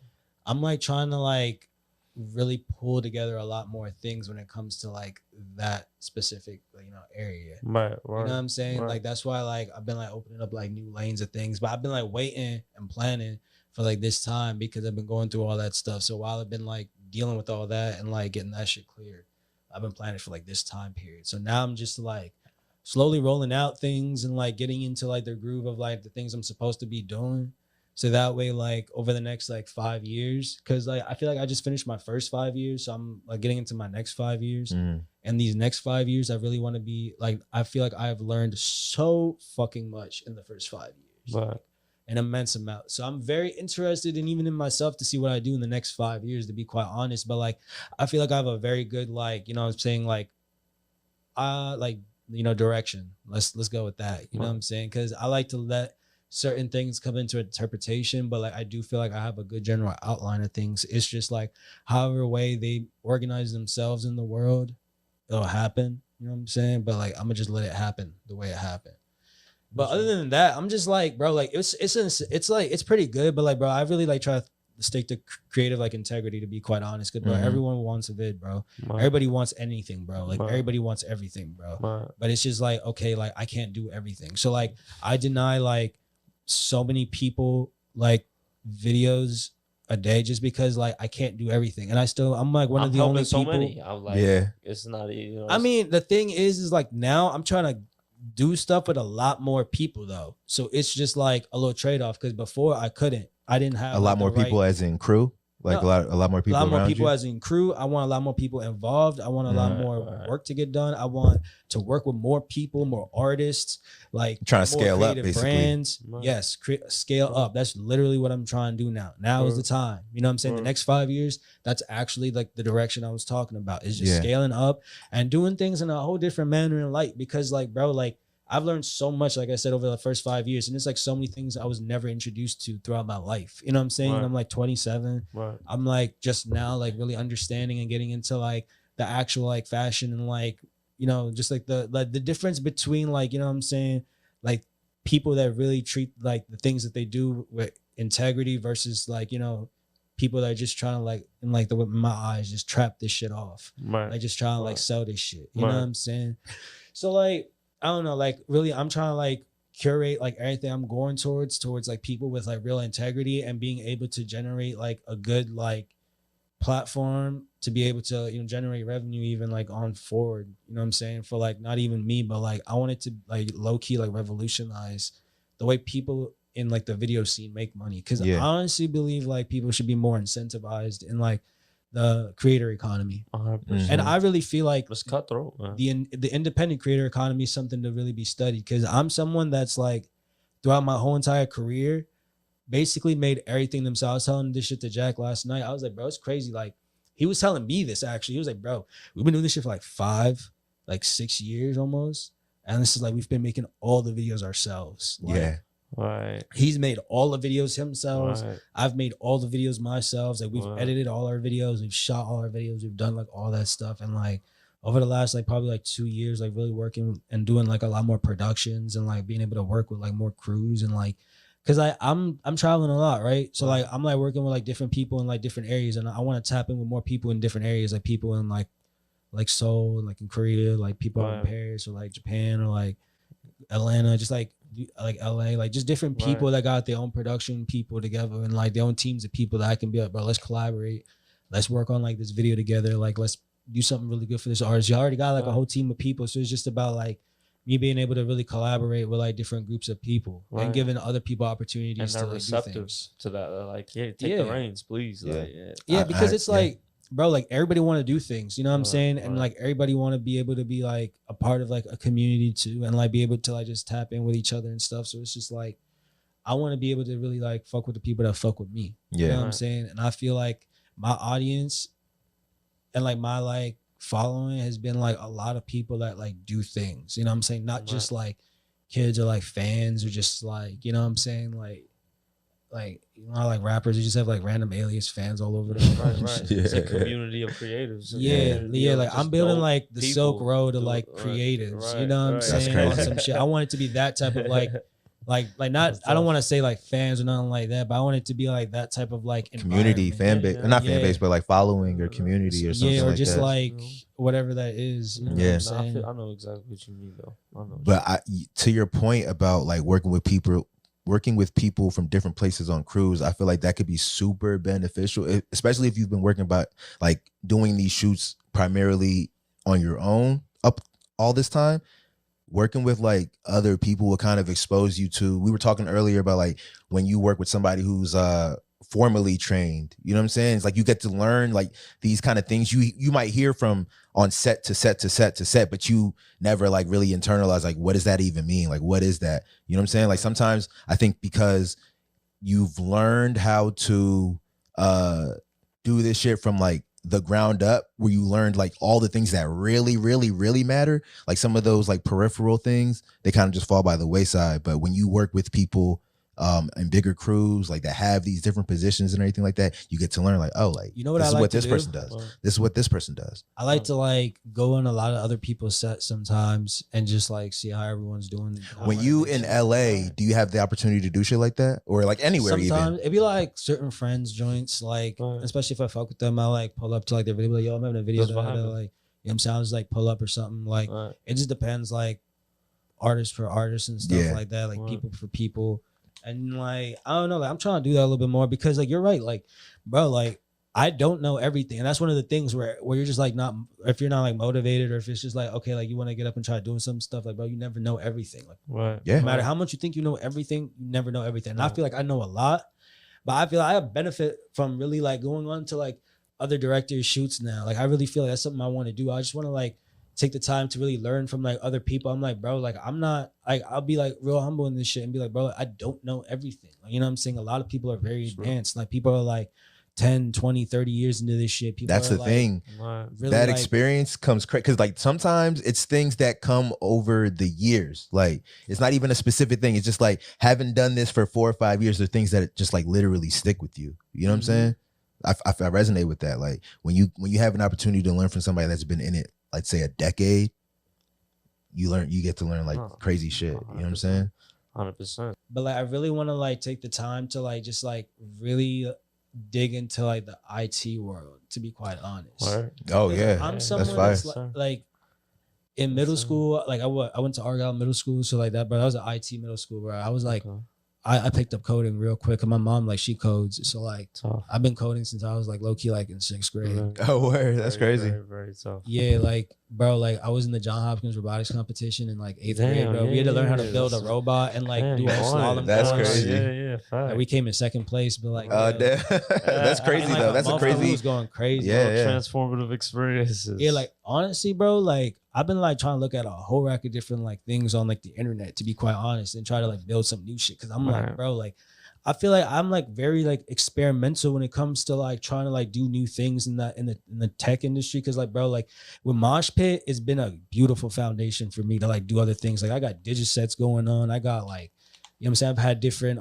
I'm like trying to like really pull together a lot more things when it comes to like that specific, you know, area. Right. You know what I'm saying? Like that's why like I've been like opening up like new lanes of things, but I've been like waiting and planning for like this time because I've been going through all that stuff. So while I've been like dealing with all that and like getting that shit cleared, I've been planning for like this time period. So now I'm just like slowly rolling out things and like getting into like the groove of like the things I'm supposed to be doing. So that way, like over the next like 5 years, because like I feel like I just finished my first 5 years, so I'm like getting into my next 5 years, and these next 5 years, I really want to be like, I feel like I have learned so fucking much in the first 5 years, like, an immense amount. So I'm very interested in even in myself to see what I do in the next 5 years, to be quite honest. But like, I feel like I have a very good like, you know what I'm saying, like you know, direction. Let's go with that. You know what I'm saying? Because I like to let certain things come into interpretation, but like I do feel like I have a good general outline of things. It's just like however way they organize themselves in the world, it'll happen. You know what I'm saying? But like I'm gonna just let it happen the way it happened. But other than that, I'm just like, bro, like it's like it's pretty good, but like, bro, I really like try to stick to creative like integrity, to be quite honest. Cause bro, everyone wants a vid, bro. Everybody wants anything, bro. Like everybody wants everything, bro. But it's just like, okay, like I can't do everything. So like I deny like so many people like videos a day just because like I can't do everything, and I'm like one of the only people. Many. I'm like, it's not. You know, I mean, the thing is like now I'm trying to do stuff with a lot more people though, so it's just like a little trade off. Because before I couldn't I didn't have a lot more people as in crew. Like No, a lot more people. A lot more around people you? as in crew. I want a lot more people involved. I want a lot more work to get done. I want to work with more people, more artists, like Trying to more scale up, creative basically. brands. Right. Yes, scale up. That's literally what I'm trying to do now. Now is the time. You know what I'm saying? The next 5 years, that's actually like the direction I was talking about. Is just scaling up and doing things in a whole different manner and light. Because like, bro, like I've learned so much, like I said, over the first 5 years. And it's like so many things I was never introduced to throughout my life. You know what I'm saying? Right. I'm like 27. Right. I'm like just now like really understanding and getting into like the actual like fashion and like, you know, just like the difference between like, you know what I'm saying? Like people that really treat like the things that they do with integrity versus like, you know, people that are just trying to like, in like in my eyes, just trap this shit off. Right. Like just trying to like sell this shit. You know what I'm saying? So like, I don't know, like really I'm trying to like curate like everything I'm going towards like people with like real integrity and being able to generate like a good like platform to be able to, you know, generate revenue even like on forward, you know what I'm saying? For like not even me, but like I wanted to like low key like revolutionize the way people in like the video scene make money. Cause I honestly believe like people should be more incentivized in like the creator economy. 100%. And I really feel like it's cutthroat, man. the independent creator economy is something to really be studied because I'm someone that's like throughout my whole entire career basically made everything themselves. I was telling this shit to Jack last night. I was like, bro, it's crazy. Like he was telling me this actually. He was like, bro, we've been doing this shit for like 6 years almost. And this is like we've been making all the videos ourselves. Like, Right. He's made all the videos himself. Right. I've made all the videos myself. Like we've edited all our videos. We've shot all our videos. We've done like all that stuff. And like over the last like probably like 2 years, like really working and doing like a lot more productions and like being able to work with like more crews and like, cause I'm traveling a lot, right? So like I'm like working with like different people in like different areas, and I want to tap in with more people in different areas, like people in like Seoul and like in Korea, like people out in Paris or like Japan or like Atlanta, just like LA, like just different people that got their own production people together and like their own teams of people that I can be like, bro, let's collaborate. Let's work on like this video together. Like, let's do something really good for this artist. You already got like a whole team of people. So it's just about like me being able to really collaborate with like different groups of people and giving other people opportunities to like, receptive do things. to that. They're like, take the reins, please. Because it's like, bro, like everybody want to do things, you know what I'm saying? And like everybody want to be able to be like a part of like a community too, and like be able to like just tap in with each other and stuff. So it's just like, I want to be able to really like fuck with the people that fuck with me. You know what I'm saying? And I feel like my audience and like my like following has been like a lot of people that like do things, you know what I'm saying? Not just like kids or like fans or just like, you know what I'm saying? Like you know, like rappers, you just have like random alias fans all over the right. It's a community of creatives. Like I'm building like the Silk Road of like creatives. You know what I'm saying? On some shit. I want it to be that type of like not. I don't want to say like fans or nothing like that, but I want it to be like that type of like community fan base, not fan base, but like following or community or something. Or just like whatever that is. You know what I'm saying? I know exactly what you mean though. But to your point about like working with people from different places on crews, I feel like that could be super beneficial, especially if you've been working about like doing these shoots primarily on your own up all this time. Working with like other people will kind of expose you to, we were talking earlier about like when you work with somebody who's formally trained, you know what I'm saying? It's like you get to learn like these kind of things you might hear from on set to set, but you never like really internalize like, what does that even mean? Like, what is that? You know what I'm saying? Like sometimes I think because you've learned how to do this shit from like the ground up, where you learned like all the things that really, really, really matter, like some of those like peripheral things, they kind of just fall by the wayside. But when you work with people and bigger crews like that have these different positions and everything like that, you get to learn like, oh, like, you know what, this I is like what to this do? person does. This is what this person does. I like to like go on a lot of other people's sets sometimes and just like see how everyone's doing. When you in LA, do you have the opportunity to do shit like that, or like anywhere? Sometimes even it'd be like certain friends joints, like especially if I fuck with them, I like pull up to like their video, like, yo, I'm having a video that like, you know what I'm saying? I'll just like pull up or something. Like it just depends, like artist for artist and stuff like that, like people for people. And like, I don't know, like I'm trying to do that a little bit more because like, you're right. Like, bro, like I don't know everything. And that's one of the things where you're just like, not, if you're not like motivated or if it's just like, okay, like you want to get up and try doing some stuff, like, bro, you never know everything. Like, no matter how much you think you know everything, you never know everything. And I feel like I know a lot, But I feel like I benefit from really like going on to like other directors' shoots now. Like I really feel like that's something I want to do. I just want to like take the time to really learn from like other people. I'm like, bro, like I'm not like I'll be like real humble in this shit and be like, bro, I don't know everything. Like, you know what I'm saying? A lot of people are very advanced. Like people are like 10, 20, 30 years into this shit. People That's the like, thing. really that like, experience comes crazy because like sometimes it's things that come over the years. Like it's not even a specific thing. It's just like having done this for 4 or 5 years, there are things that just like literally stick with you. You know what I'm saying? I resonate with that. Like when you have an opportunity to learn from somebody that's been in it, like say a decade, you get to learn like crazy shit. You know what I'm saying? 100%. But like I really want to like take the time to like just like really dig into like the IT world, to be quite honest. Word. Oh yeah, I'm someone that's that's like in middle school, like I went to Argyle Middle School, so like that, but I was an IT middle school where I was like, I picked up coding real quick, and my mom like she codes, so like I've been coding since I was like low key like in 6th grade. Oh word, that's crazy. Very, very tough. Yeah, like bro, like I was in the John Hopkins robotics competition in like 8th grade, bro. We had to learn how to build a robot and like do a slalom. That's course. crazy. Yeah, Like, we came in 2nd place, but like that's crazy like, though. That's a crazy. Was going crazy. Yeah. Transformative experiences. Yeah, like honestly, bro, like I've been like trying to look at a whole rack of different like things on like the internet, to be quite honest, and try to like build some new shit. Cause I'm like, bro, like I feel like I'm like very like experimental when it comes to like trying to like do new things in the tech industry. Cause like, bro, like with Mosh Pit, it's been a beautiful foundation for me to like do other things. Like I got digisets going on. I got like, you know what I'm saying? I've had different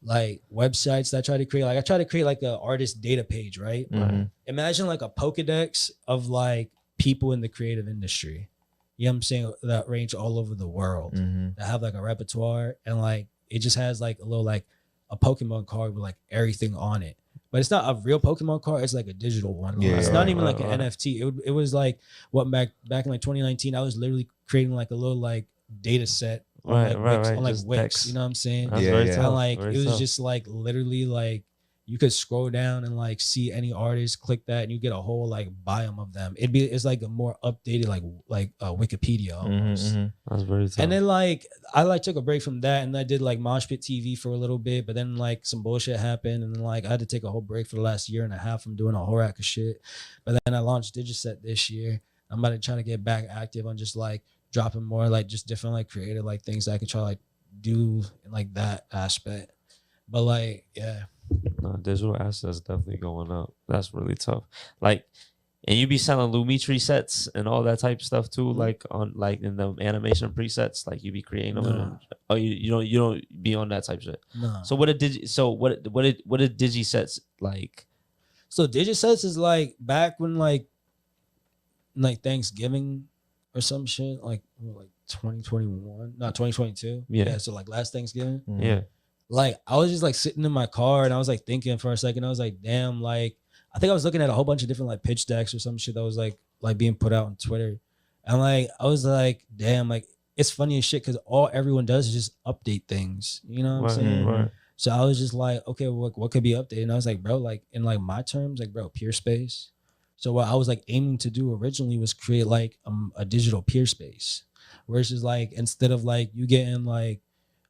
like websites that I try to create. Like I try to create like an artist data page, right? Mm-hmm. Imagine like a Pokedex of like people in the creative industry. You know what I'm saying? That range all over the world. That have like a repertoire, and like it just has like a little like a Pokemon card with like everything on it. But it's not a real Pokemon card. It's like a digital one. Yeah, it's not even like an NFT. It was like what back in like 2019, I was literally creating like a little like data set on like Wix. You know what I'm saying? That's very tough. And like Very it was tough. just like literally like you could scroll down and like see any artist, click that, and you get a whole like biome of them. It's like a more updated like Wikipedia almost. That's very tough. And then like I like took a break from that, and I did like Mosh Pit TV for a little bit, but then like some bullshit happened, and then like I had to take a whole break for the last 1.5 years from doing a whole rack of shit. But then I launched Digiset this year. I'm about to try to get back active on just like dropping more like just different like creative like things that I could try to like do in like that aspect. But like yeah. No, digital assets definitely going up. That's really tough. Like, and you be selling Lumitri sets and all that type of stuff too, like on like in the animation presets, like you be creating them. No. Oh, you don't be on that type of shit. No. So what did digi sets like? So Digisets is like back when like Thanksgiving or some shit, like 2021, not 2022. Yeah. So like last Thanksgiving. Yeah. Like I was just like sitting in my car and I was like thinking for a second. I was like, damn, like I think I was looking at a whole bunch of different like pitch decks or some shit that was like being put out on Twitter. And like I was like, damn, like it's funny as shit because all everyone does is just update things. You know what I'm saying? Right. So I was just like, okay, what could be updated? And I was like, bro, like in like my terms, like bro, peer space. So what I was like aiming to do originally was create like a digital peer space, where it's just like instead of like you getting like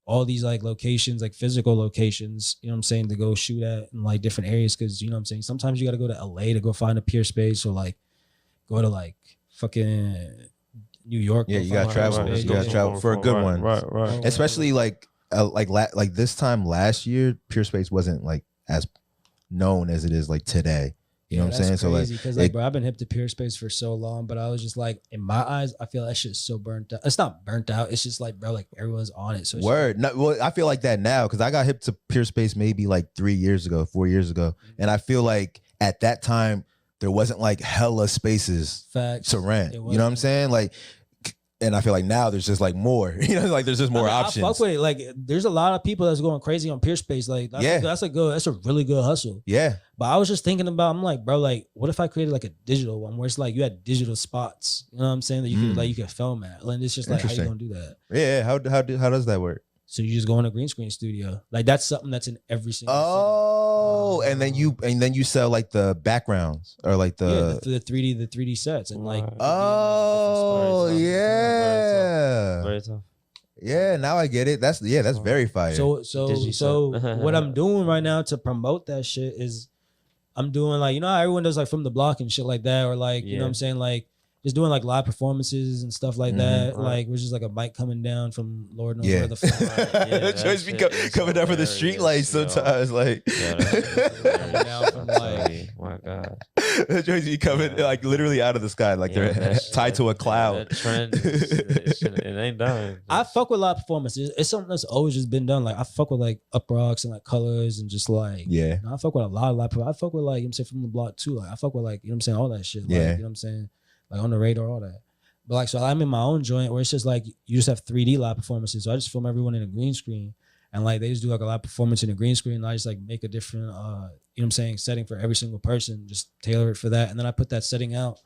all these like locations, like physical locations, you know what I'm saying, to go shoot at in like different areas. Cause you know what I'm saying? Sometimes you got to go to LA to go find a peer space, or like go to like fucking New York. Yeah, you gotta travel. You gotta travel for a good one. Right. Especially like this time last year, Pure Space wasn't like as known as it is like today. You know what I'm saying? So like, because like, bro, I've been hip to Pure Space for so long, but I was just like, in my eyes, I feel that shit's so burnt out. It's not burnt out. It's just like, bro, like everyone's on it. So word. No, well, I feel like that now because I got hip to Pure Space maybe like 4 years ago, and I feel like at that time there wasn't like hella spaces to rent. You know what I'm saying? Like. And I feel like now there's just like more, you know, like there's just more options. I fuck with it. Like there's a lot of people that's going crazy on Peer Space. Like that's a really good hustle. Yeah. But I was just thinking about, I'm like, bro, like what if I created like a digital one where it's like you had digital spots, you know what I'm saying, that you could film at. Like it's just like how you gonna do that? Yeah. How does that work? So you just go in a green screen studio. Like that's something that's in every single city. And then you sell like the backgrounds or like the 3D sets and like yeah. Very tough. Yeah, now I get it. That's very fire. So what I'm doing right now to promote that shit is I'm doing like, you know how everyone does like from the block and shit like that, or like, you know what I'm saying, like just doing like live performances and stuff like that. Right. Like which is like a bike coming down from Lord knows where the fuck. Joyce be coming down for the street lights sometimes, like coming down from like, my God. Joyce be coming like literally out of the sky, like they're tied to a cloud. That trend, it ain't done. I fuck with live performances. It's something that's always just been done. Like I fuck with like Up Rocks and like Colors and just like I fuck with a lot of live. I fuck with like, you know what I'm saying, from the block too. Like I fuck with like, you know what I'm saying, all that shit. Like, you know what I'm saying, like on the radar, all that. But like, so I'm in my own joint where it's just like you just have 3D live performances. So I just film everyone in a green screen, and like they just do like a live performance in a green screen. And I just like make a different, you know what I'm saying, setting for every single person. Just tailor it for that, and then I put that setting out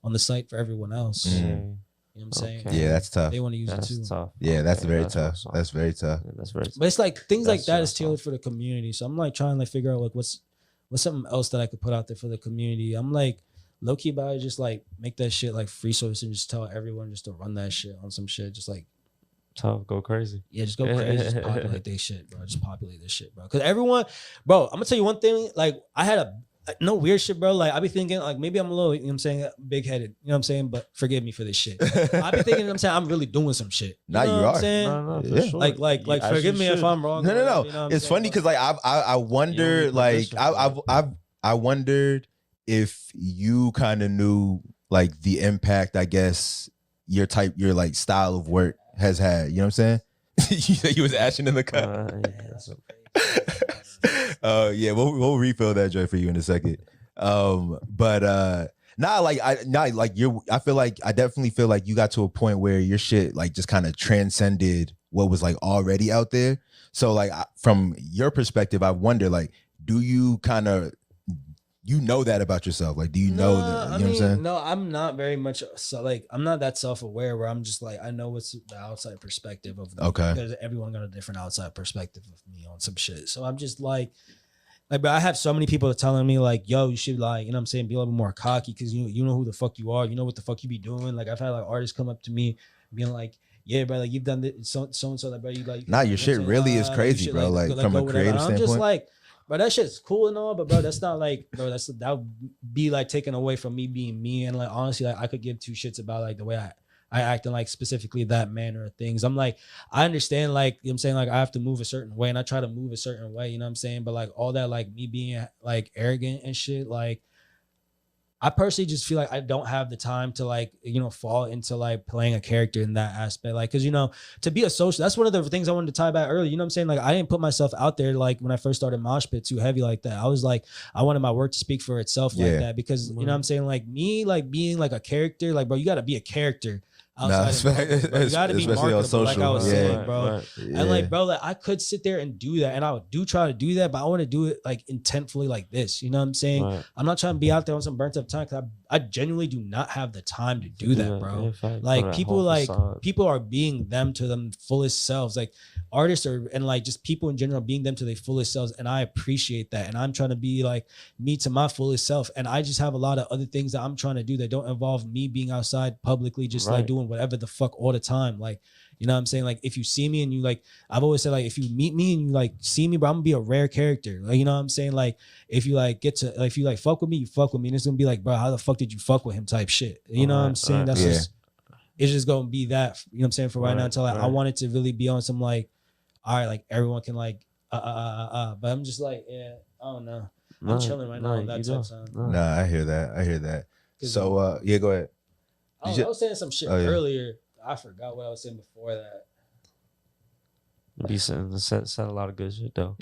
on the site for everyone else. You know what I'm saying? Yeah, that's tough. They want to use it too. Tough. Yeah, that's very tough. Awesome. That's very tough. Yeah, that's very tough. But it's like things like that is That's tailored for the community. So I'm like trying to like figure out like what's something else that I could put out there for the community. I'm like low key about it, just like make that shit like free source and just tell everyone just to run that shit on some shit. Just like Tough, go crazy. Yeah, just go crazy. Just populate this shit, bro. Just populate this shit, bro. Because everyone, bro, I'm gonna tell you one thing. Like I had no weird shit, bro. Like I be thinking like maybe I'm a little, you know what I'm saying, big headed. You know what I'm saying? But forgive me for this shit. I be thinking, you know what I'm saying, I'm really doing some shit. Nah, you know what are. I'm saying? No, for Yeah. sure. Like forgive me if I'm wrong. No. You know what I'm It's saying? funny because like I wonder, like I wondered if you kind of knew like the impact, I guess, your like style of work has had. You know what I'm saying? You said you was ashing in the cup. Yeah, we'll refill that joy for you in a second. But I feel like I definitely feel like you got to a point where your shit like just kind of transcended what was like already out there. So like from your perspective, I wonder like, do you kind of know that about yourself? Like, do you know that? You know what I'm saying? No, I'm not very much so like I'm not that self-aware where I'm just like I know what's the outside perspective of me. Okay. Because everyone got a different outside perspective of me on some shit. So I'm just like but I have so many people telling me like, yo, you should like, you know what I'm saying, be a little bit more cocky because you know who the fuck you are, you know what the fuck you be doing. Like I've had like artists come up to me being like, yeah, bro, like you've done this so and so that, bro, you like. Nah, your shit really is crazy, bro. Like from a creative standpoint. I'm just like, bro, that shit's cool and all, but bro, that's not like, bro, that would be like taken away from me being me. And like honestly, like I could give two shits about like the way I act in like specifically that manner of things. I'm like, I understand like, you know what I'm saying, like I have to move a certain way and I try to move a certain way, you know what I'm saying? But like all that like me being like arrogant and shit, like I personally just feel like I don't have the time to like, you know, fall into like playing a character in that aspect. Like, cause you know, to be a social, that's one of the things I wanted to tie back earlier. You know what I'm saying? Like I didn't put myself out there like when I first started Mosh Pit too heavy like that. I was like, I wanted my work to speak for itself like that because you know what I'm saying? Like me, like being like a character, like bro, you gotta be a character. Outside bro. You gotta be marketable, like I was saying, bro. Right. Yeah. And like, bro, like I could sit there and do that, and I do try to do that, but I want to do it like intentfully, like this. You know what I'm saying? Right. I'm not trying to be out there on some burnt up time because I genuinely do not have the time to do that, bro. Like people are being them to them fullest selves. Like artists are, and like just people in general being them to their fullest selves, and I appreciate that. And I'm trying to be like me to my fullest self, and I just have a lot of other things that I'm trying to do that don't involve me being outside publicly, just like doing whatever the fuck all the time. Like, you know what I'm saying? Like if you see me and you like, I've always said like, if you meet me and you like see me, bro, I'm gonna be a rare character. Like, you know what I'm saying? Like if you like get to, like, if you like fuck with me, you fuck with me. And it's gonna be like, bro, how the fuck did you fuck with him type shit? You know what I'm saying? That's just, it's just gonna be that, you know what I'm saying? For right now until like, I want it to really be on some like, all right, like everyone can like, but I'm just like, yeah, I don't know. I'm chilling right now on that type of time. Nah, I hear that. So yeah, go ahead. I was saying some shit earlier. I forgot what I was saying before that. You said a lot of good shit though.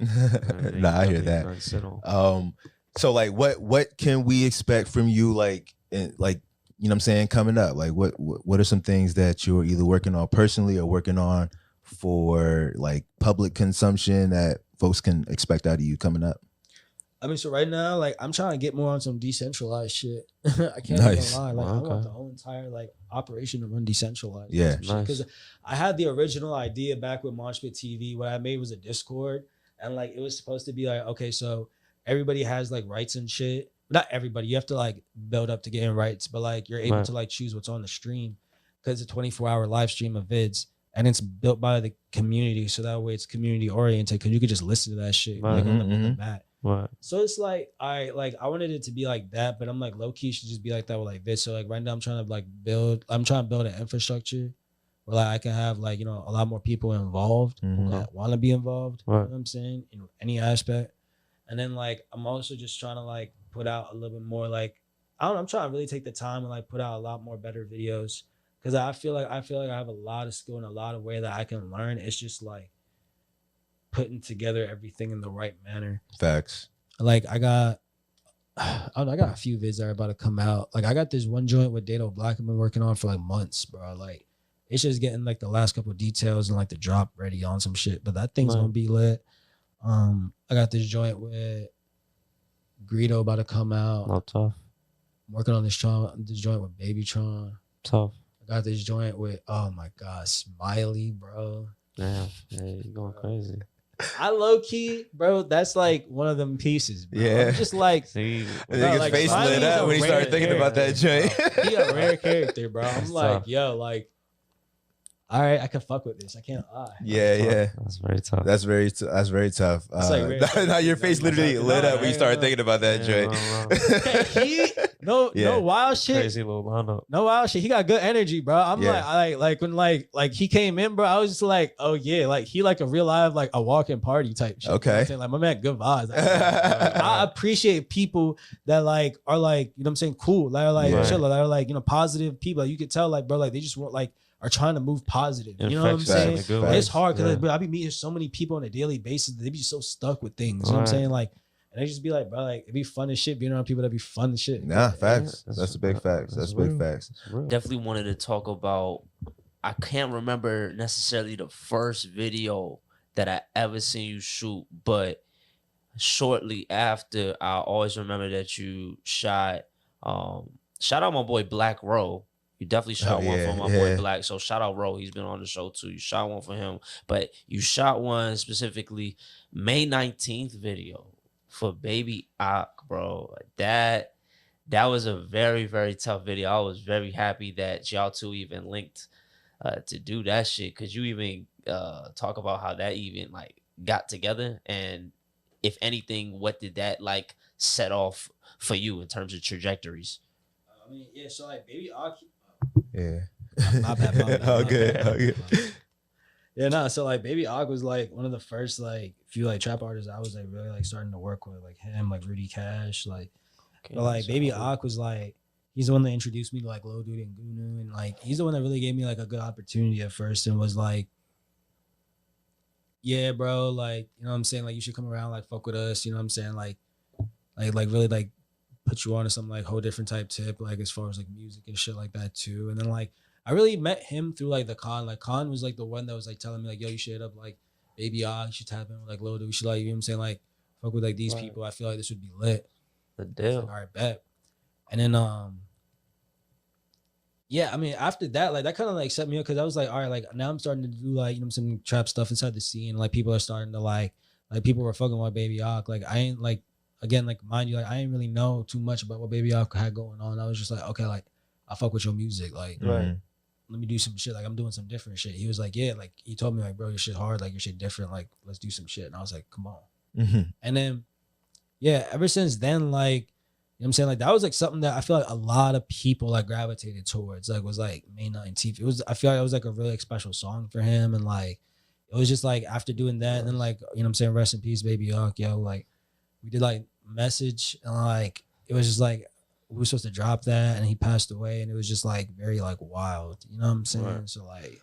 Nah, I hear that. So like, what can we expect from you? Like, you know what I'm saying, coming up? Like, what are some things that you're either working on personally or working on for like public consumption that folks can expect out of you coming up? I mean, so right now, like I'm trying to get more on some decentralized shit. I can't even lie. Like I want the whole entire like operation to run decentralized. Yeah, because I had the original idea back with Mosh Pit TV. What I made was a Discord, and like it was supposed to be like, okay, so everybody has like rights and shit. Not everybody. You have to like build up to getting rights, but like you're able to like choose what's on the stream because it's a 24-hour live stream of vids. and it's built by the community, so that way it's community oriented because you could just listen to that shit like on the bat. Right. So it's like I wanted it to be like that, but I'm like low key should just be like that with like this. So like right now I'm trying to build an infrastructure where like I can have like, you know, a lot more people involved that want to be involved. You know what I'm saying? In any aspect. And then like I'm also just trying to like put out a little bit more like I don't know, I'm trying to really take the time and like put out a lot more better videos. Cause I feel like I have a lot of skill and a lot of way that I can learn. It's just like putting together everything in the right manner. Facts. Like I got a few vids that are about to come out. Like I got this one joint with Dato Black I've been working on for like months, bro. Like it's just getting like the last couple of details and like the drop ready on some shit. But that thing's gonna be lit. I got this joint with Greedo about to come out. No, tough. I'm working on this joint with Babytron. Tough. I got this joint with, oh my God, Smiley, bro. Damn, yeah, you're going crazy. I low key, bro. That's like one of them pieces, bro. Yeah, I'm just like, see, nigga's like, face lit up when he started thinking about that joint. He a rare character, bro. I'm That's like, tough. yo, like, all right, I can fuck with this. I can't lie. Yeah. That's very tough. That's very tough. It's like Now your face literally lit up when you started thinking about that joint. No wild shit. Crazy little lineup. No wild shit. He got good energy, bro. I'm like when like he came in, bro. I was just like, oh yeah, like he like a real live like a walking party type shit. Okay. You know what I'm saying? Like my man, good vibes. I appreciate people that like are like, you know what I'm saying, cool. Like chill, that are like, you know, positive people. Like, you could tell like, bro, like they just want like are trying to move positive. You know what I'm saying? It's hard because I be meeting so many people on a daily basis. They be so stuck with things. You know what I'm saying? Like, and they just be like, bro, like it'd be fun as shit being around people that be fun as shit. Nah, facts. That's a big facts. That's big facts. Definitely wanted to talk about. I can't remember necessarily the first video that I ever seen you shoot, but shortly after, I always remember that you shot. Shout out my boy Black Row. You definitely shot one for my boy Black. So shout out Ro. He's been on the show too. You shot one for him. But you shot one specifically May 19th video for Baby Ak, bro. That was a very, very tough video. I was very happy that y'all two even linked to do that shit. Could you even talk about how that even like got together? And if anything, what did that like set off for you in terms of trajectories? I mean, yeah, so like Baby Ak. Yeah. My bad. Okay. Yeah, no. So like Baby Ak was like one of the first like few like trap artists I was like really like starting to work with, like him, like Rudy Cash, like. Okay, but like Baby Ak was like, he's the one that introduced me to like Lil Dude and Gunu, and like he's the one that really gave me like a good opportunity at first, and was like, yeah, bro, like, you know what I'm saying, like you should come around, like fuck with us, you know what I'm saying, like really like put you on to some like whole different type tip, like as far as like music and shit like that too. And then like I really met him through like the Con. Like Con was like the one that was like telling me like, yo, you should hit up like Baby Ak, you should tap in with like Lil Dude, we should like, you know what I'm saying, like fuck with like these people. I feel like this would be lit. The deal. Like, all right, bet. And then yeah, I mean after that, like that kind of like set me up because I was like, all right, like now I'm starting to do like, you know, some trap stuff inside the scene. Like people are starting to like people were fucking with Baby Ak. Like I ain't like, again, like mind you, like I didn't really know too much about what Baby Ak had going on. I was just like, okay, like I fuck with your music, like let me do some shit. Like I'm doing some different shit. He was like, yeah, like he told me like, bro, your shit hard, like your shit different, like let's do some shit. And I was like, come on. And then yeah, ever since then, like, you know what I'm saying, like that was like something that I feel like a lot of people like gravitated towards. Like was like May 19th. It was, I feel like it was like a really like, special song for him, and like it was just like after doing that, and then like, you know what I'm saying, rest in peace, Baby Ak, yo, like we did like Message, and like it was just like we were supposed to drop that, and he passed away, and it was just like very like wild, you know what I'm saying? Right. So like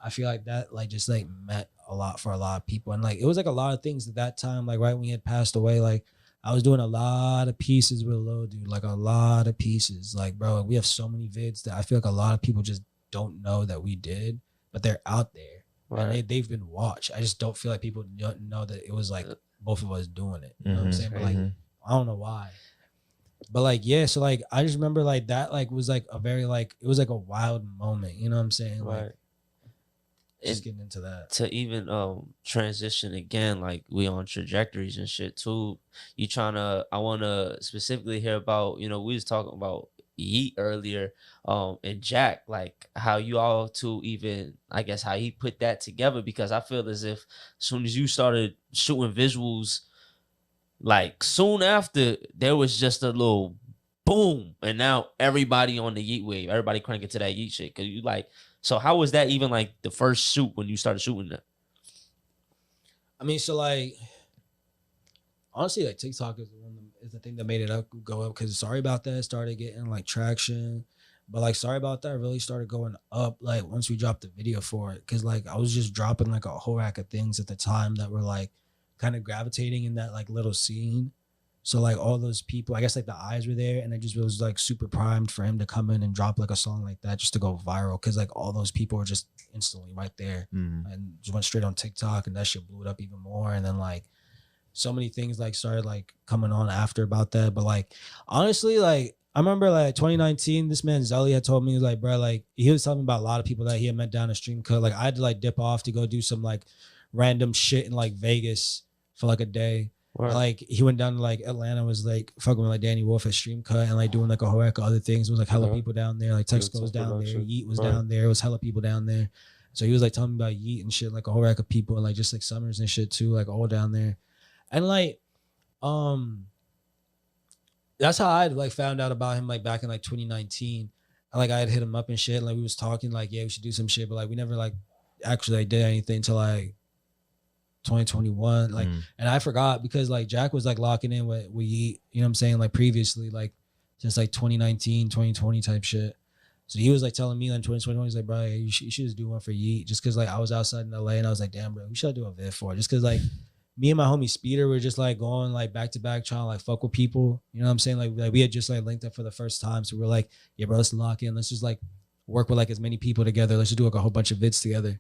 I feel like that like just like meant a lot for a lot of people, and like it was like a lot of things at that time. Like right when he had passed away, like I was doing a lot of pieces with Lil Dude, like a lot of pieces. Like bro, we have so many vids that I feel like a lot of people just don't know that we did, but they're out there. Right. And they've been watched. I just don't feel like people know that it was like both of us doing it. You know what I'm saying? But like I don't know why. But like yeah, so like I just remember like that like was like a very like it was like a wild moment. You know what I'm saying? Like just getting into that. To even transition again, like we on trajectories and shit too. I wanna specifically hear about, you know, we was talking about Yeet earlier, and Jack, like how you all two even, I guess, how he put that together, because I feel as if as soon as you started shooting visuals, like soon after there was just a little boom, and now everybody on the Yeet wave, everybody cranking to that Yeet shit. Cause you like, so how was that even like the first shoot when you started shooting that? I mean, so like honestly, like TikTok is the thing that made it go up. Because Sorry About That started getting like traction, but like Sorry About That really started going up like once we dropped the video for it. Because like I was just dropping like a whole rack of things at the time that were like kind of gravitating in that like little scene. So like all those people, I guess like the eyes were there, and it just was like super primed for him to come in and drop like a song like that just to go viral. Because like all those people were just instantly right there, and just went straight on TikTok, and that shit blew it up even more. And then like so many things like started like coming on after about that. But like honestly, like I remember like 2019, this man Zelly had told me, he was like, bro, like he was telling me about a lot of people that he had met down a stream cut. Like I had to like dip off to go do some like random shit in like Vegas for like a day. Right. Like he went down to like Atlanta, was like fucking with like Danny Wolf at Stream Cut and like doing like a whole rack of other things. It was like hella people down there. Like Texco was down there, Yeet was down there. It was hella people down there. So he was like telling me about Yeet and shit, like a whole rack of people, and like just like Summers and shit too, like all down there. And like that's how I like found out about him like back in like 2019. And like I had hit him up and shit. And, like we was talking like, yeah, we should do some shit, but like we never like actually like did anything until like 2021. Like and I forgot because like Jack was like locking in with Yeet, you know what I'm saying, like previously, like just like 2019 2020 type shit. So he was like telling me like 2021, he's like, bro, you should just do one for Yeet, just because like I was outside in LA and I was like, damn bro, we should do a vid for it, just because like me and my homie Speeder were just like going like back to back trying to like fuck with people, you know what I'm saying, like we had just like linked up for the first time, so we're like, yeah bro, let's lock in, let's just like work with like as many people together, let's just do like a whole bunch of vids together.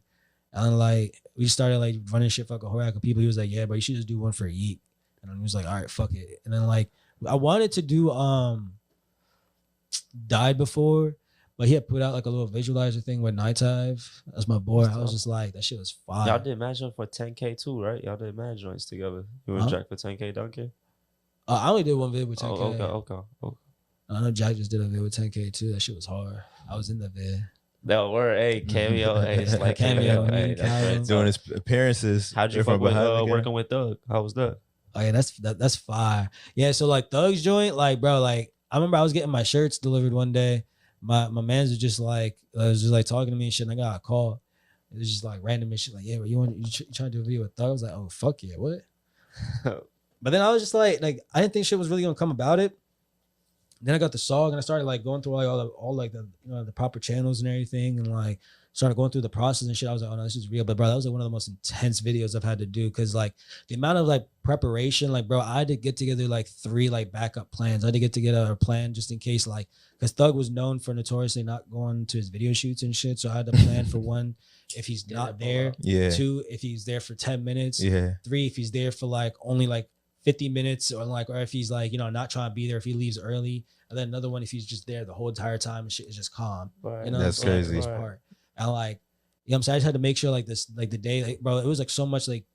And like we started like running shit for like a whole rack of people. He was like, yeah, but you should just do one for Yeet. And then he was like, all right, fuck it. And then like I wanted to do Died Before, but he had put out like a little visualizer thing with Night Hive. That's my boy. I was just like, that shit was fire. Y'all did Mad Joint for 10K too, right? Y'all did Mad Joints together. You and Jack for 10K, Donkey? I only did one vid with 10K. Okay. I know Jack just did a vid with 10K too. That shit was hard. I was in the vid. No word, hey, cameo, hey, it's like cameo, hey, that's doing his appearances. How'd you fuck with working with Thug? How was that? Oh yeah, that's fire. Yeah, so like Thug's joint, like bro, like I remember I was getting my shirts delivered one day. My mans was just like talking to me and shit. And I got a call. It was just like random and shit. Like, yeah, but you trying to do a video with Thug? I was like, oh fuck yeah, what? But then I was just like I didn't think shit was really gonna come about it. Then I got the song and I started like going through like all like the, you know, the proper channels and everything, and like started going through the process and shit. I was like, oh no, this is real. But bro, that was like one of the most intense videos I've had to do, because like the amount of like preparation, like bro, I had to get together like 3 like backup plans. I had to get together a plan just in case, like, because Thug was known for notoriously not going to his video shoots and shit. So I had to plan for 1, if he's not there. Yeah. 2, if he's there for 10 minutes. Yeah. 3, if he's there for like only like 50 minutes, or if he's like, you know, not trying to be there, if he leaves early. And then another one if he's just there the whole entire time and shit is just calm. Right. You know, that's crazy. Part. And like, you know what I'm saying, I just had to make sure like this, like the day, like bro, it was like so much like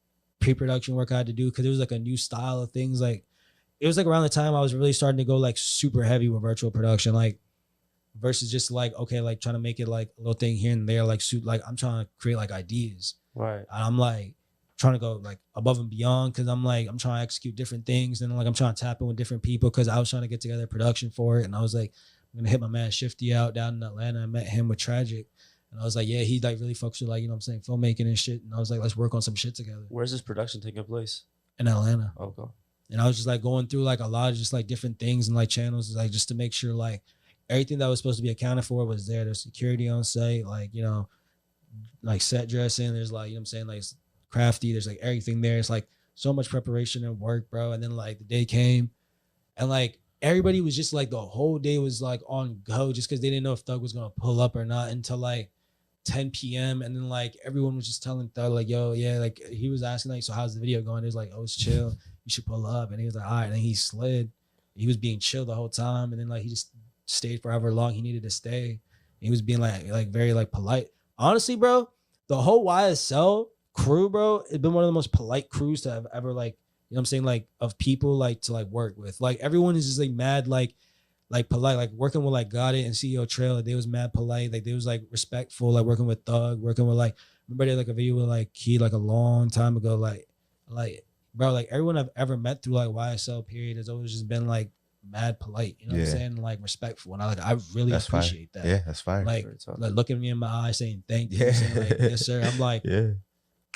pre-production work I had to do, because it was like a new style of things. Like it was like around the time I was really starting to go like super heavy with virtual production, like versus just like, okay, like trying to make it like a little thing here and there, like like I'm trying to create like ideas. Right. And I'm like trying to go like above and beyond, because I'm like, I'm trying to execute different things, and like I'm trying to tap in with different people, because I was trying to get together a production for it. And I was like, I'm gonna hit my man Shifty out down in Atlanta. I met him with Tragic, and I was like, yeah, he like really fucks with like, you know what I'm saying, filmmaking and shit. And I was like, let's work on some shit together. Where's this production taking place? In Atlanta. Okay. And I was just like going through like a lot of just like different things and like channels, like just to make sure like everything that was supposed to be accounted for was there. There's security on site, like, you know, like set dressing. There's like, you know what I'm saying, like crafty. There's like everything there. It's like so much preparation and work, bro. And then like the day came, and like everybody was just like, the whole day was like on go, just because they didn't know if Thug was gonna pull up or not until like 10 p.m. And then like everyone was just telling Thug like, yo, yeah, like he was asking like, so how's the video going? He was like, oh, it's chill, you should pull up. And he was like, all right. And then he slid. He was being chill the whole time, and then like he just stayed for however long he needed to stay. He was being like very like polite. Honestly, bro, the whole YSL crew, bro, it's been one of the most polite crews to have ever, like, you know what I'm saying, like of people like to like work with. Like everyone is just like mad, like like polite, like working with like Got It and CEO Trail, like, they was mad polite, like they was like respectful, like working with Thug, working with like, remember they had like a video with like Key like a long time ago, like bro, like everyone I've ever met through like YSL period has always just been like mad polite, you know what I'm saying, like respectful, and I really appreciate that. Yeah, that's fire. Like looking me in my eyes saying thank you, saying like yes sir. I'm like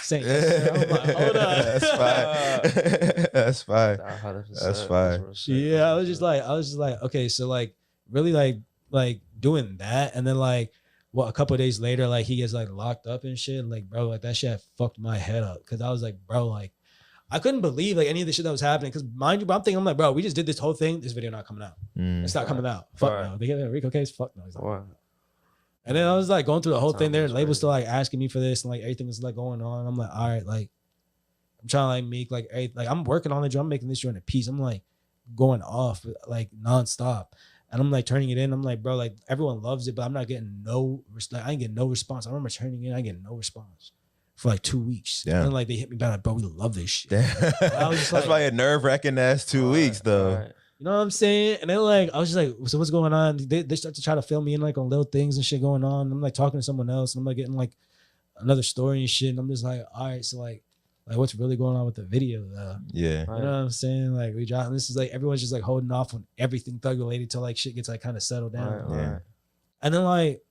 saying yes sir. I'm like hold up. That's fine. That's fine. Yeah, I was just like okay, so like really like doing that, and then like a couple of days later, like he gets like locked up and shit. Like bro, like that shit had fucked my head up because I was like, bro, like I couldn't believe like any of the shit that was happening. Because mind you, bro, I'm like, bro, we just did this whole thing. This video not coming out. It's not coming out. Fuck no. They get a Rico case. Fuck no. He's like, and then I was like going through the whole thing there. Label's still like asking me for this, and like everything was like going on. I'm like, all right, like I'm trying to like make like I'm working on the joint. I'm making this joint a piece. I'm like going off like nonstop. And I'm like turning it in. I'm like, bro, like everyone loves it, but I'm not getting I ain't getting no response. I remember turning it in, I get no response for like 2 weeks. Yeah. And like they hit me back like, bro, we love this shit. I was just that's probably a nerve-wracking ass 2 weeks though. Right. You know what I'm saying? And then like I was just like, so what's going on? They start to try to fill me in like on little things and shit going on. I'm like talking to someone else and I'm like getting like another story and shit. And I'm just like, all right, so like what's really going on with the video though? Yeah. You know what I'm saying? Like we dropped, this is like everyone's just like holding off on everything Thug related till like shit gets like kind of settled down. Yeah. And then like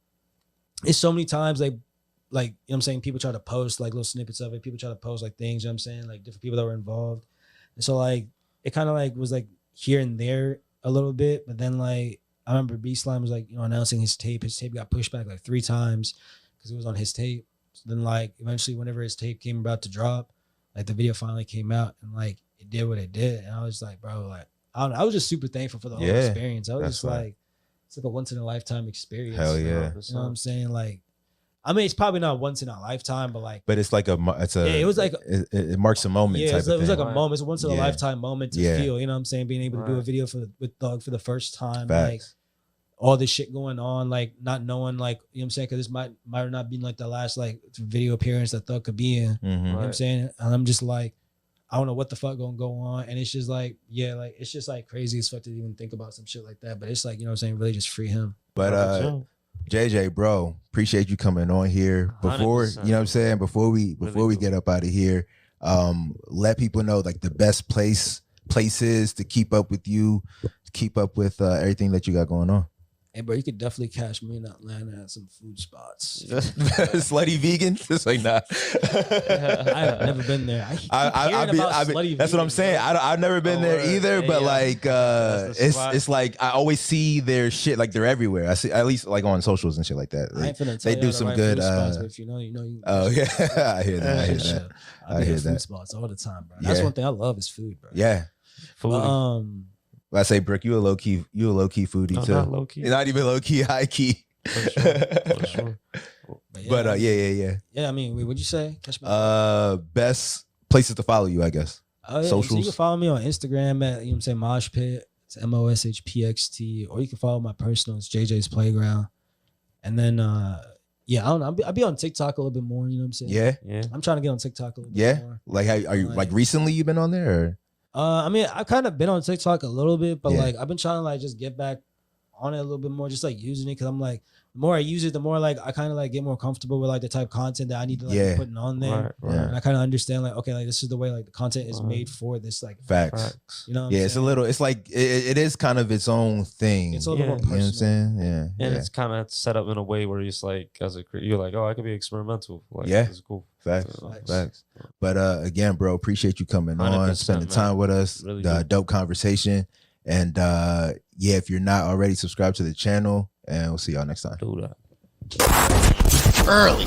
it's so many times like you know what I'm saying, people try to post like little snippets of it, people try to post like things, you know what I'm saying, like different people that were involved. And so like it kind of like was like here and there a little bit, but then like I remember B-Slime was like, you know, announcing his tape got pushed back like 3 times because it was on his tape. So then like eventually whenever his tape came about to drop, like the video finally came out and like it did what it did. And I was like, bro, like I don't know, I was just super thankful for the whole experience. I was just like, it's like a once in a lifetime experience. Hell yeah. You know what I'm saying? Like, I mean, it's probably not once in a lifetime, but it's like it was like it marks a moment. Yeah, it was like a moment. It's a once in a lifetime moment to feel. You know what I'm saying? Being able to do a video with Thug for the first time, like all this shit going on, like not knowing, like you know what I'm saying, because this might not be like the last like video appearance that Thug could be in. You know what I'm saying? And I'm just like, I don't know what the fuck gonna go on, and it's just like like it's just like crazy as fuck to even think about some shit like that. But it's like, you know what I'm saying, really just free him. But JayJay, bro, appreciate you coming on here. Before 100%. You know what I'm saying, before we get up out of here, let people know like the best places to keep up with you, keep up with everything that you got going on. Hey, bro, you could definitely catch me in Atlanta at some food spots. Slutty vegan? Just like, nah. I have never been there. That's what I'm saying. I've never been there either, but like, it's like I always see their shit. Like they're everywhere. I see at least like on socials and shit like that. I ain't finna tell they do some good. Spots, if you know. Oh yeah, I hear that. I hear that. Food spots all the time, bro. That's one thing I love is food, bro. Yeah, food. I say, Brick, you a low key foodie too. Not low key. Not even low key, high key. For sure. But yeah. Yeah, I mean, what'd you say? Catch me. Best places to follow you, I guess. Socials. So you can follow me on Instagram at, you know what I'm saying, Mosh Pit. It's MOSHPXT. Or you can follow my personal. It's JayJay's Playground. And then I don't know. I'll be on TikTok a little bit more. You know what I'm saying? Yeah. I'm trying to get on TikTok a little bit more. Like, are you like recently you've been on there? Or? I mean, I've kind of been on TikTok a little bit, but like I've been trying to like just get back on it a little bit more, just like using it, because I'm like, the more I use it, the more like I kind of like get more comfortable with like the type of content that I need to like be putting on there. Right. And I kind of understand like, okay, like this is the way like the content is made for this, like facts. You know what I'm saying? It's a little, it's like it is kind of its own thing. It's a little more personal. You know what I'm saying? Yeah. And it's kind of set up in a way where it's like, as a you're like, oh, I could be experimental. Like, it's cool. Facts. But again, bro, appreciate you coming on, spending time with us. Really dope conversation. And if you're not already, subscribe to the channel, and we'll see y'all next time. Do that. Early.